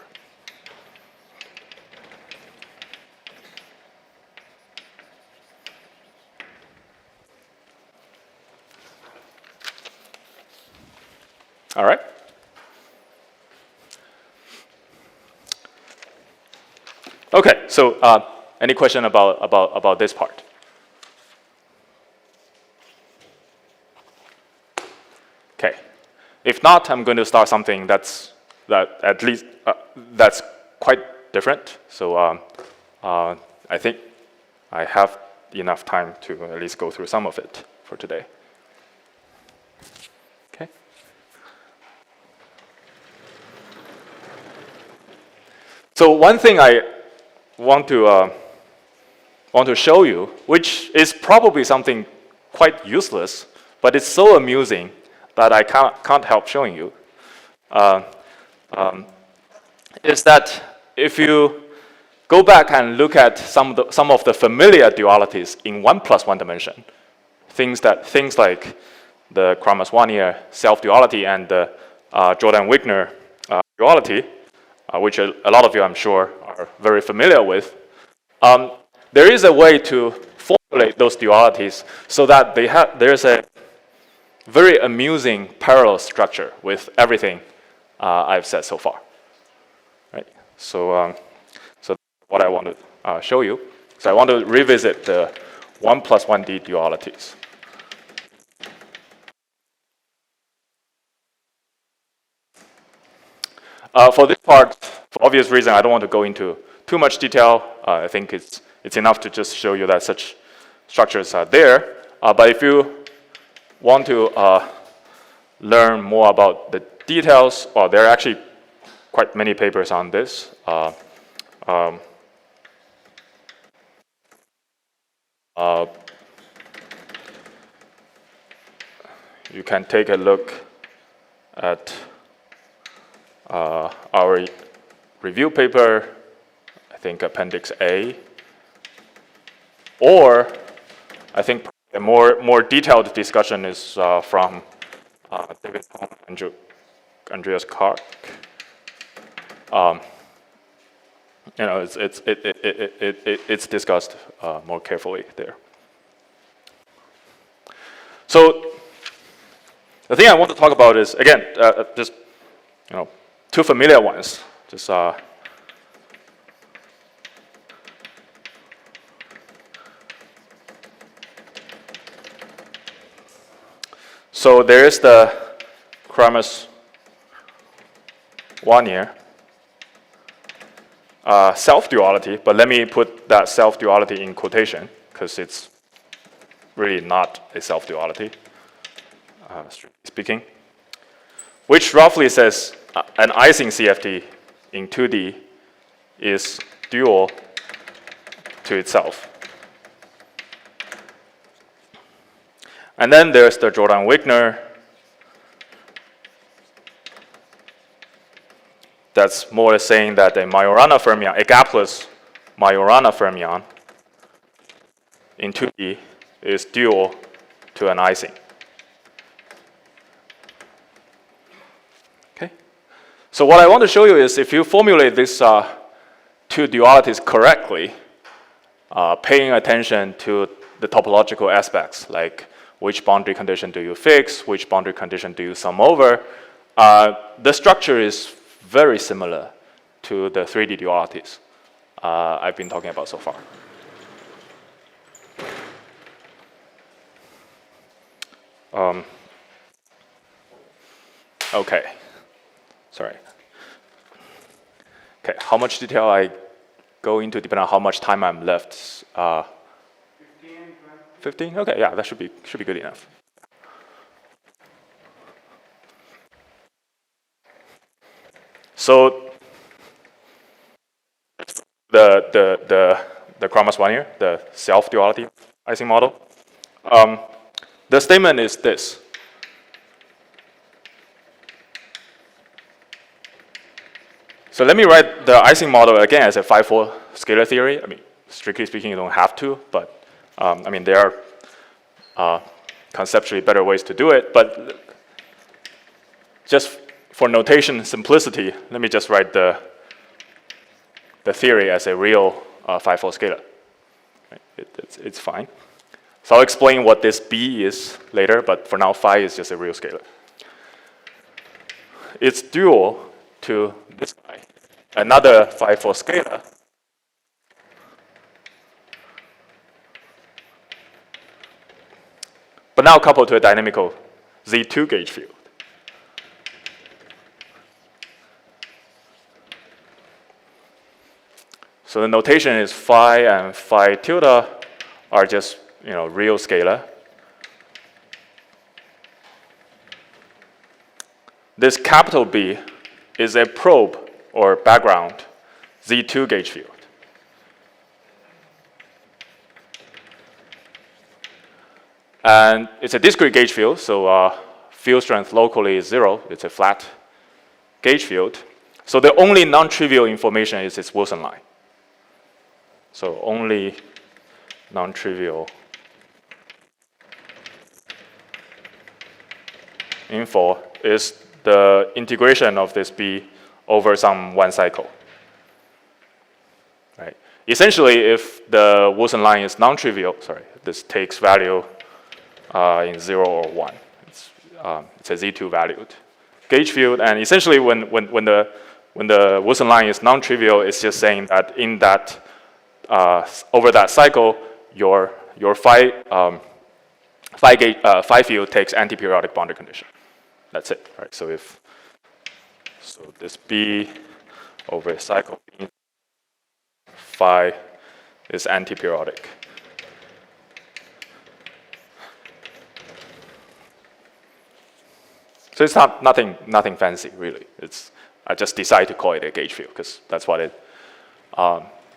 All right. Okay, so any question about this part? Okay. If not, I'm going to start something that's quite different. So I think I have enough time to at least go through some of it for today. Okay. So one thing I want to show you, which is probably something quite useless, but it's so amusing that I can't help showing you, is that if you go back and look at some of the familiar dualities in 1+1 dimension, things like the Kramers-Wanier self-duality and the Jordan-Wigner duality, which a lot of you, I'm sure, are very familiar with, there is a way to formulate those dualities so that there's a very amusing parallel structure with everything I've said so far. Right? So that's what I want to show you. So I want to revisit the 1+1D dualities. For this part, for obvious reason, I don't want to go into too much detail. I think it's enough to just show you that such structures are there. But if you want to learn more about the details, well, there are actually quite many papers on this. You can take a look at our review paper, I think Appendix A, or I think a more detailed discussion is from David Hong and Andreas Kark. It's discussed more carefully there. So the thing I want to talk about is, again, just two familiar ones. Just so there is the Kramers one here. Self-duality, but let me put that self-duality in quotation because it's really not a self-duality, strictly speaking, which roughly says an Icing CFT in 2D is dual to itself. And then there's the Jordan-Wigner. That's more or less saying that a Majorana fermion, a gapless Majorana fermion in 2D is dual to an Icing. Okay. So what I want to show you is if you formulate these two dualities correctly, paying attention to the topological aspects, like which boundary condition do you fix, which boundary condition do you sum over, the structure is very similar to the 3D dualities I've been talking about so far. Okay, sorry. Okay, how much detail I go into depending on how much time I'm left. 15, 15? Okay, yeah, that should be good enough. So the Kramers one here, the self-duality Icing model. The statement is this. So let me write the Icing model again as a 5-4 scalar theory. I mean, strictly speaking, you don't have to, but I mean, there are conceptually better ways to do it. But just for notation simplicity, let me just write the theory as a real 5-4 scalar. Right? It's fine. So I'll explain what this B is later, but for now, phi is just a real scalar. It's dual to this guy, another 5-4 scalar. But now coupled to a dynamical Z2 gauge field. So the notation is phi and phi tilde are just real scalar. This capital B is a probe or background Z2 gauge field. And it's a discrete gauge field, so field strength locally is 0. It's a flat gauge field. So the only non-trivial information is its Wilson line. So only non-trivial info is the integration of this B over some one cycle. Right? Essentially, if the Wilson line is non-trivial, this takes value in 0 or 1. It's a Z2 valued gauge field, and essentially when the Wilson line is non-trivial, it's just saying that in that over that cycle, your phi field takes anti-periodic boundary condition. That's it, right? So So this B over cycle B phi is anti-periodic. So it's nothing fancy, really. I just decide to call it a gauge field because that's what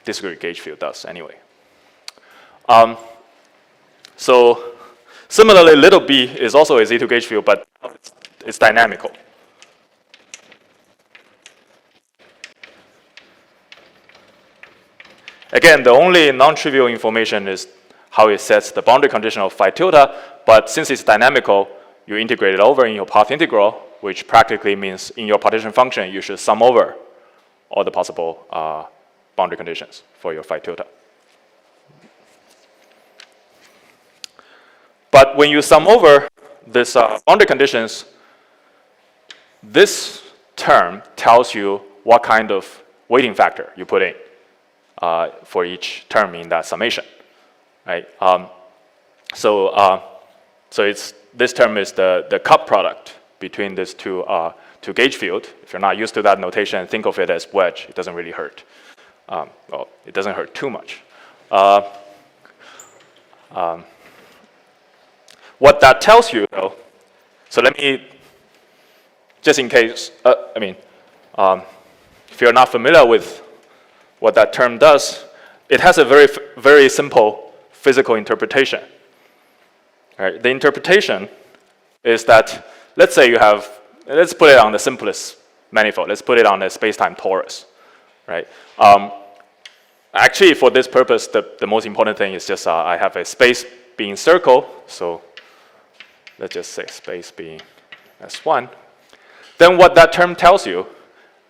discrete gauge field does anyway. So similarly, little b is also a Z2 gauge field, but it's dynamical. Again, the only non-trivial information is how it sets the boundary condition of phi tilde, but since it's dynamical, you integrate it over in your path integral, which practically means in your partition function, you should sum over all the possible boundary conditions for your phi tilde. But when you sum over this boundary conditions, this term tells you what kind of weighting factor you put in for each term in that summation, right? So this term is the cup product between these two gauge field. If you're not used to that notation, think of it as wedge. It doesn't really hurt. Well, it doesn't hurt too much. What that tells you, though, so let me, just in case, if you're not familiar with what that term does, it has a very simple physical interpretation. Right? The interpretation is that, let's say you have, let's put it on the simplest manifold. Let's put it on a space-time torus, right? Actually, for this purpose, the most important thing is just I have a space being circle, so let's just say space being S1. Then what that term tells you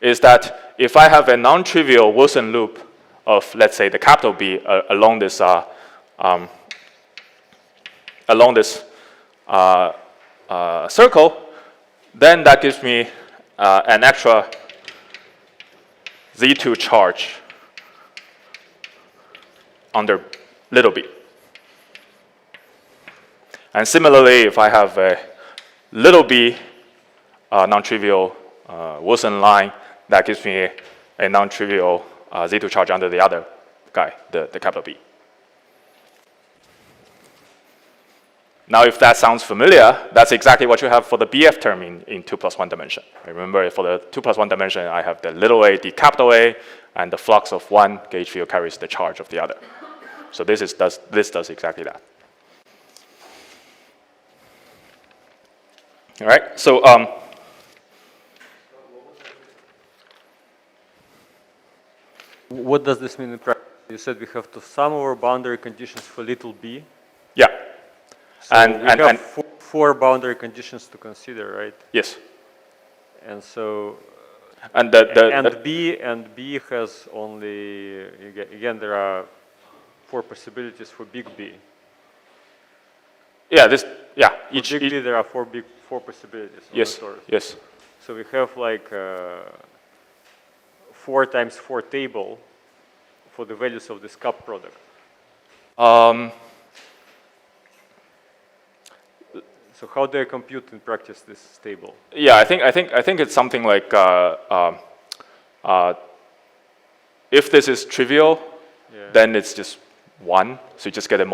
is that if I have a non-trivial Wilson loop of, let's say, the capital B along this circle, then that gives me an extra Z2 charge under little b. And similarly, if I have a little b non-trivial Wilson line, that gives me a non-trivial Z2 charge under the other guy, the capital B. Now, if that sounds familiar, that's exactly what you have for the BF term in 2 + 1 dimension. Remember, for the 2 + 1 dimension, I have the little a, the capital A, and the flux of one gauge field carries the charge of the other. So this does exactly that. All right, so what does this mean in practice? You said we have to sum over boundary conditions for little b. yeah. So we have four boundary conditions to consider, right? Yes. And so and B has only, again, there are 4 possibilities for big B. Yeah, Each big B, there are four possibilities. Yes, yes. So we have like 4 times 4 table for the values of this cup product. So how do I compute in practice this table? Yeah, I think it's something like if this is trivial, then it's just 1. So you just get a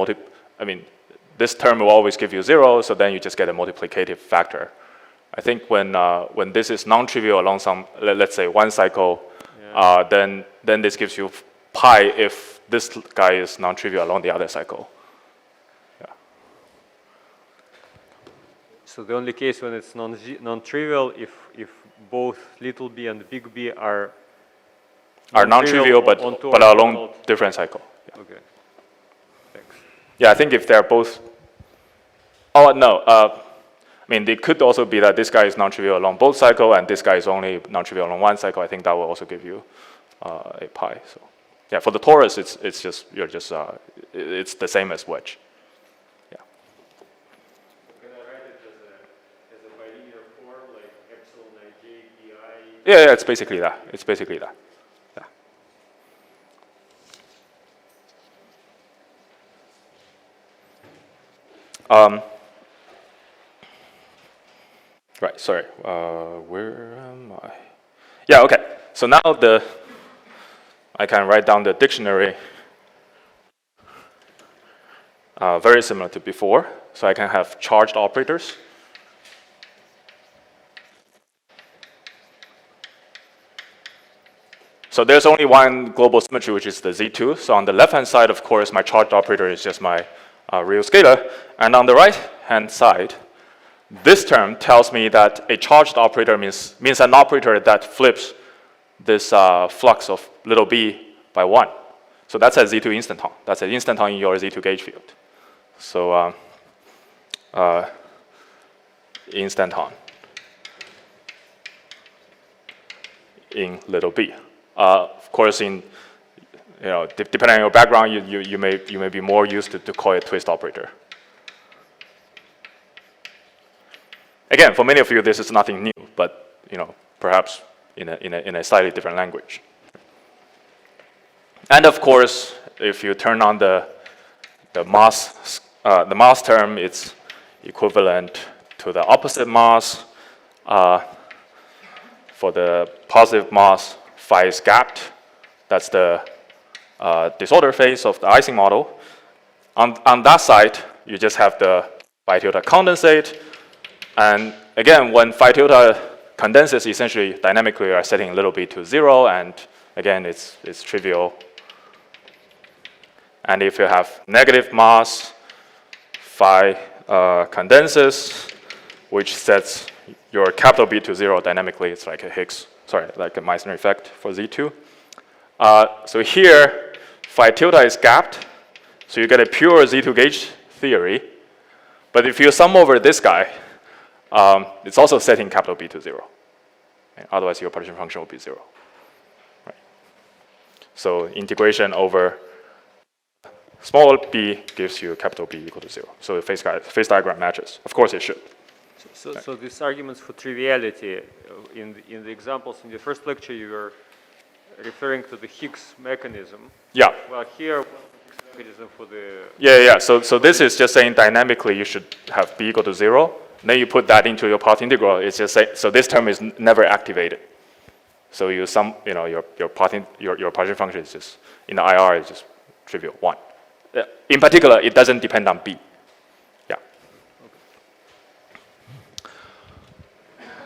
this term will always give you 0, so then you just get a multiplicative factor. I think when this is non-trivial along some, let's say 1 cycle, then this gives you pi if this guy is non-trivial along the other cycle. Yeah. So the only case when it's non-trivial if both little b and big B are non-trivial but are along different cycle. Yeah. Okay. Thanks. Yeah, I think if they're both. Oh no. It could also be that this guy is non-trivial along both cycle and this guy is only non-trivial along 1 cycle. I think that will also give you a pi. So, yeah, for the torus, it's the same as wedge. Yeah. Can I write it as a bilinear form like epsilon ij pi? Yeah, it's basically that. It's basically that. Yeah. Right, sorry, where am I? Yeah, okay. So now I can write down the dictionary very similar to before. So I can have charged operators. So there's only one global symmetry, which is the Z2. So on the left-hand side, of course, my charged operator is just my real scalar. And on the right-hand side, this term tells me that a charged operator means an operator that flips this flux of little b by 1. So that's a Z2 instanton. That's an instanton in your Z2 gauge field. So instanton in little b. Of course, depending on your background, you may be more used to call it twist operator. Again, for many of you, this is nothing new, but perhaps in a slightly different language. And of course, if you turn on the mass term, it's equivalent to the opposite mass. For the positive mass, phi is gapped. That's the disorder phase of the Icing model. On that side, you just have the phi tilde condensate. And again, when phi tilde condenses, essentially dynamically, you are setting little b to 0. And again, it's trivial. And if you have negative mass, phi condenses, which sets your capital B to 0 dynamically. It's like a Meissner effect for Z2. So here, phi tilde is gapped. So you get a pure Z2 gauge theory. But if you sum over this guy, it's also setting capital B to 0. And otherwise, your partition function will be 0. Right. So integration over small b gives you capital B equal to 0. So the phase diagram matches. Of course, it should. So these arguments for triviality, in the examples in the first lecture, you were referring to the Higgs mechanism. Yeah. Well, here, what's the Higgs mechanism for the... Yeah. So this is just saying dynamically you should have b equal to 0. Then you put that into your path integral. It's just so this term is never activated. So you your partition function is just in the IR is just trivial 1. In particular, it doesn't depend on b. Yeah.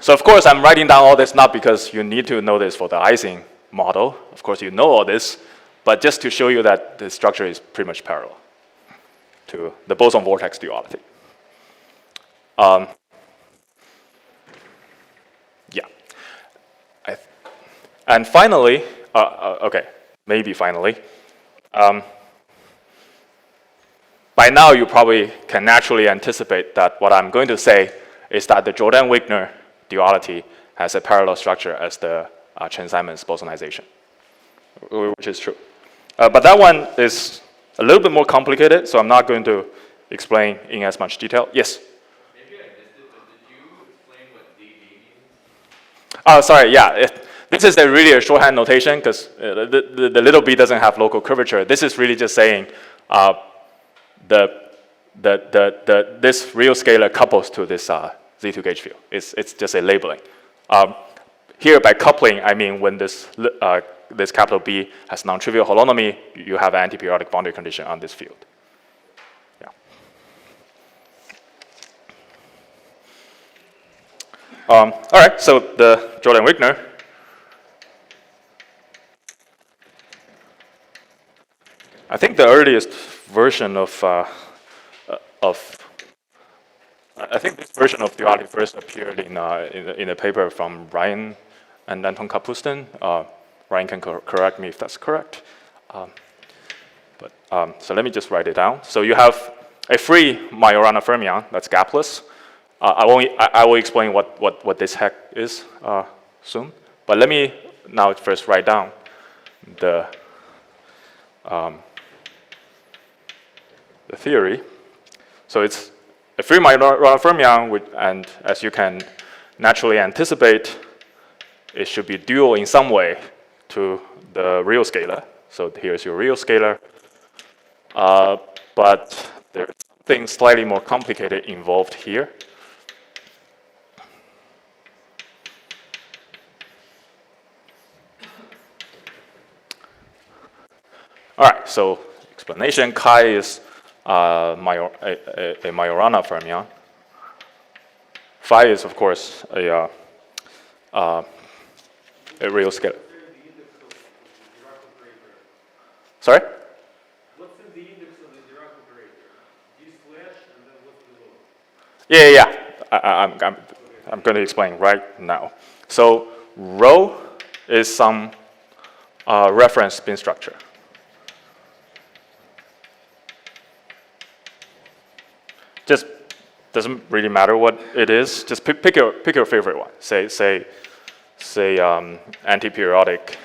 So of course, I'm writing down all this not because you need to know this for the Icing model. Of course, you know all this, but just to show you that the structure is pretty much parallel to the Boson vortex duality. Yeah. And finally, okay, maybe finally, by now you probably can naturally anticipate that what I'm going to say is that the Jordan-Wigner duality has a parallel structure as the Chen-Simons bosonization, which is true. But that one is a little bit more complicated, so I'm not going to explain in as much detail. Yes? Maybe I missed it, but did you explain what DD means? Oh, sorry, yeah. This is really a shorthand notation because the little b doesn't have local curvature. This is really just saying this real scalar couples to this Z2 gauge field. It's just a labeling. Here, by coupling, I mean when this capital B has non-trivial holonomy, you have an antiperiodic boundary condition on this field. Yeah. All right, so the Jordan-Wigner. I think the earliest version I think this version of duality first appeared in a paper from Ryan and Anton Kapustin. Ryan can correct me if that's correct. So let me just write it down. So you have a free Majorana fermion that's gapless. I will explain what this heck is soon. But let me now first write down the theory. So it's a free Majorana fermion, and as you can naturally anticipate, it should be dual in some way to the real scalar. So here's your real scalar. But there's something slightly more complicated involved here. All right, so explanation, chi is a Majorana fermion. Phi is, of course, a real scalar. Sorry? What's in the index of the Dirac operator? D slash and then what's below? Yeah. I'm going to explain right now. So rho is some reference spin structure. Just doesn't really matter what it is. Just pick your favorite one. Say antiperiodic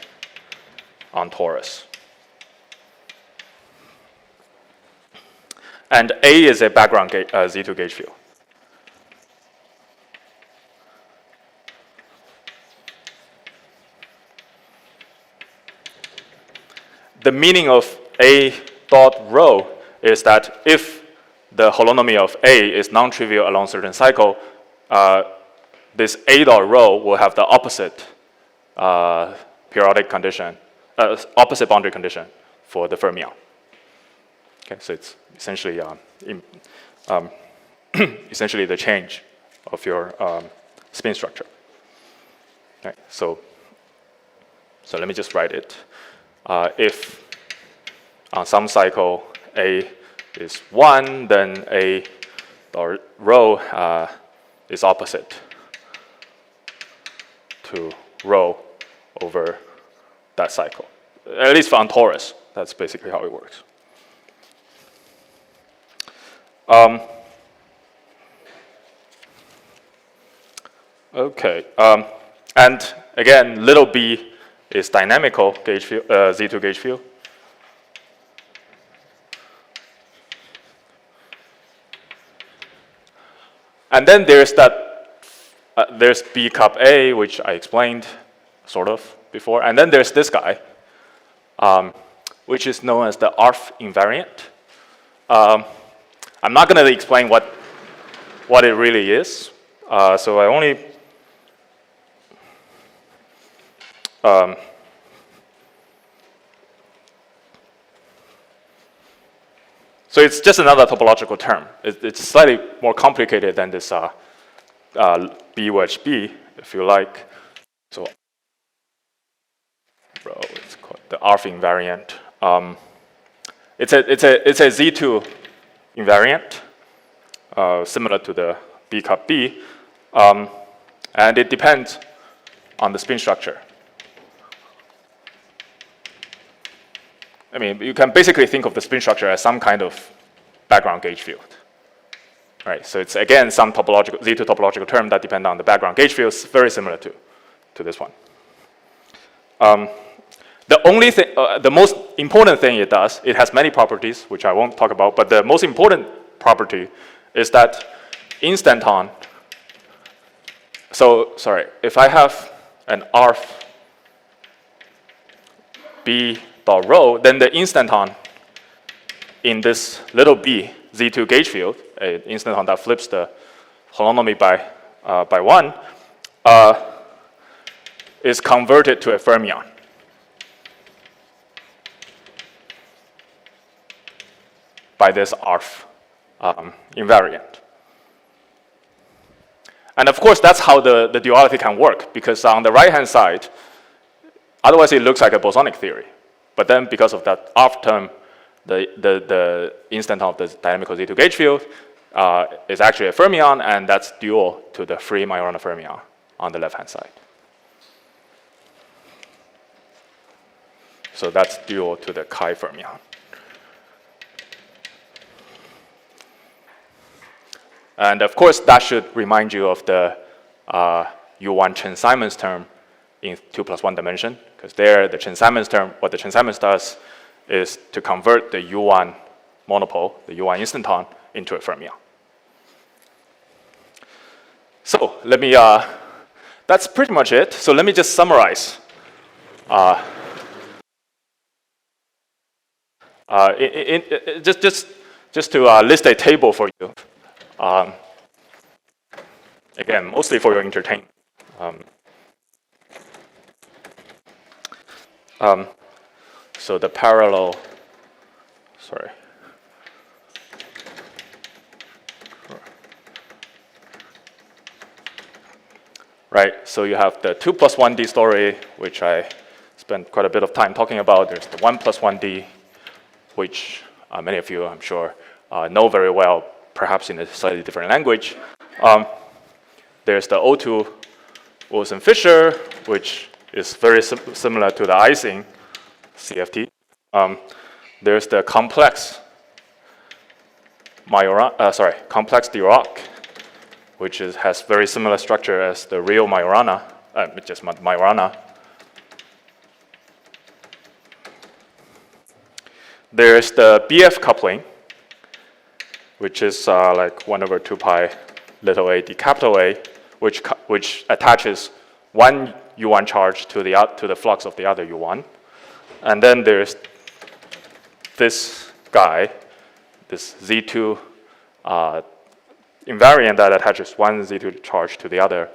on torus. And A is a background Z2 gauge field. The meaning of A dot rho is that if the holonomy of A is non-trivial along certain cycle, this A dot rho will have the opposite periodic condition, opposite boundary condition for the fermion. Okay, so it's essentially essentially the change of your spin structure. Right, so let me just write it. If on some cycle A is 1, then A or rho is opposite to rho over that cycle. At least for on torus, that's basically how it works. Okay, and again, little b is dynamical gauge field, Z2 gauge field. And then there's there's B cup A, which I explained sort of before, and then there's this guy, which is known as the Arf Invariant. I'm not going to explain what it really is, so I only so it's just another topological term. It's slightly more complicated than this B wedge B, if you like. So it's called the Arf Invariant. It's a Z2 invariant, similar to the B cup B, and it depends on the spin structure. I mean, you can basically think of the spin structure as some kind of background gauge field. Right, so it's again some topological Z2 topological term that depend on the background gauge fields, very similar to this one. The only thing, the most important thing it does, it has many properties, which I won't talk about, but the most important property is that instanton. So sorry, if I have an Arf B dot rho, then the instanton in this little b Z2 gauge field, an instanton that flips the holonomy by 1, is converted to a fermion. By this Arf invariant. And of course, that's how the duality can work, because on the right-hand side, otherwise it looks like a bosonic theory. But then because of that Arf term, the instanton of the dynamical Z2 gauge field is actually a fermion, and that's dual to the free Majorana fermion on the left-hand side. So that's dual to the chi fermion. And of course, that should remind you of the U1 Chen-Simons term in 2+1 dimension, because there, the Chen-Simons term, what the Chen-Simons does is to convert the U1 monopole, the U1 instanton, into a fermion. So let me, that's pretty much it. So let me just summarize. Just to list a table for you. Again, mostly for your entertainment. So the parallel sorry. Right, so you have the 2 plus 1D story, which I spent quite a bit of time talking about. There's the 1 plus 1D, which many of you, I'm sure, know very well, perhaps in a slightly different language. There's the O2 Boson-Fisher, which is very similar to the Icing CFT. There's the complex complex Dirac, which has very similar structure as the real Majorana, just Majorana. There's the BF coupling, which is like 1 over 2 pi little a d capital A, which attaches one U1 charge to the flux of the other U1. And then there's this guy, this Z2 invariant that attaches one Z2 charge to the other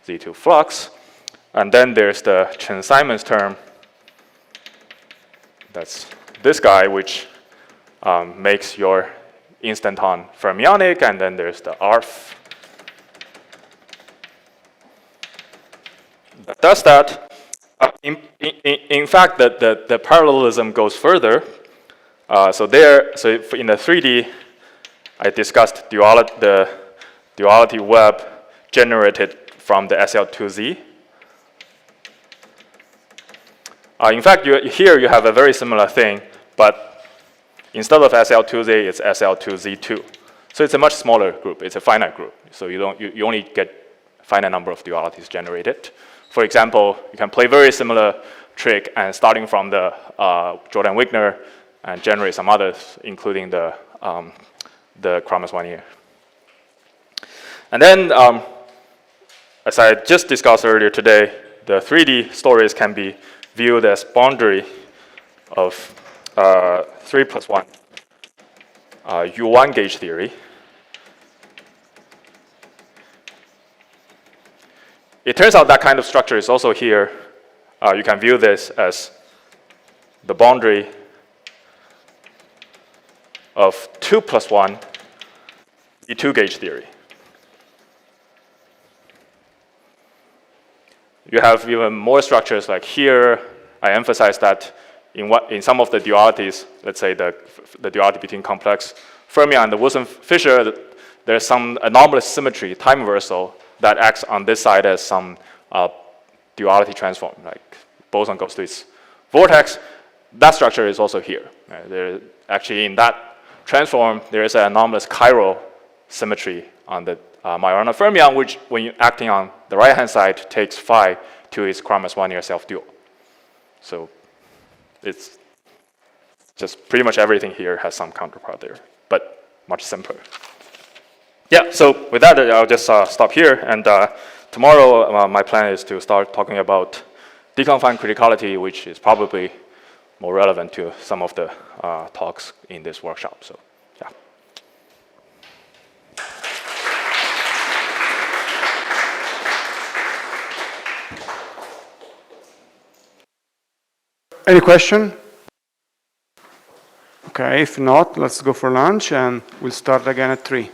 Z2 flux. And then there's the Chen-Simons term. That's this guy, which makes your instanton fermionic. And then there's the Arf that does that. In fact, the parallelism goes further. So in the 3D, I discussed the duality web generated from the SL2Z. In fact, here you have a very similar thing, but instead of SL2Z, it's SL2Z2. So it's a much smaller group. It's a finite group. So you only get a finite number of dualities generated. For example, you can play very similar trick and starting from the Jordan-Wigner and generate some others, including the Kramers-Wanier. And then, as I just discussed earlier today, the 3D stories can be viewed as boundary of 3 plus 1 U1 gauge theory. It turns out that kind of structure is also here. You can view this as the boundary of 2 plus 1 E2 gauge theory. You have even more structures like here. I emphasize that in some of the dualities, let's say the duality between complex Fermion and the Boson-Fisher, there's some anomalous symmetry, time reversal, that acts on this side as some duality transform, like boson goes to its vortex. That structure is also here. Actually, in that transform, there is an anomalous chiral symmetry on the Majorana fermion, which, when you're acting on the right-hand side, takes phi to its Kramers-Wanier self-dual. So it's just pretty much everything here has some counterpart there, but much simpler. Yeah, so with that, I'll just stop here. And tomorrow, my plan is to start talking about deconfined criticality, which is probably more relevant to some of the talks in this workshop. So, yeah. Any question? Okay, if not, let's go for lunch and we'll start again at 3.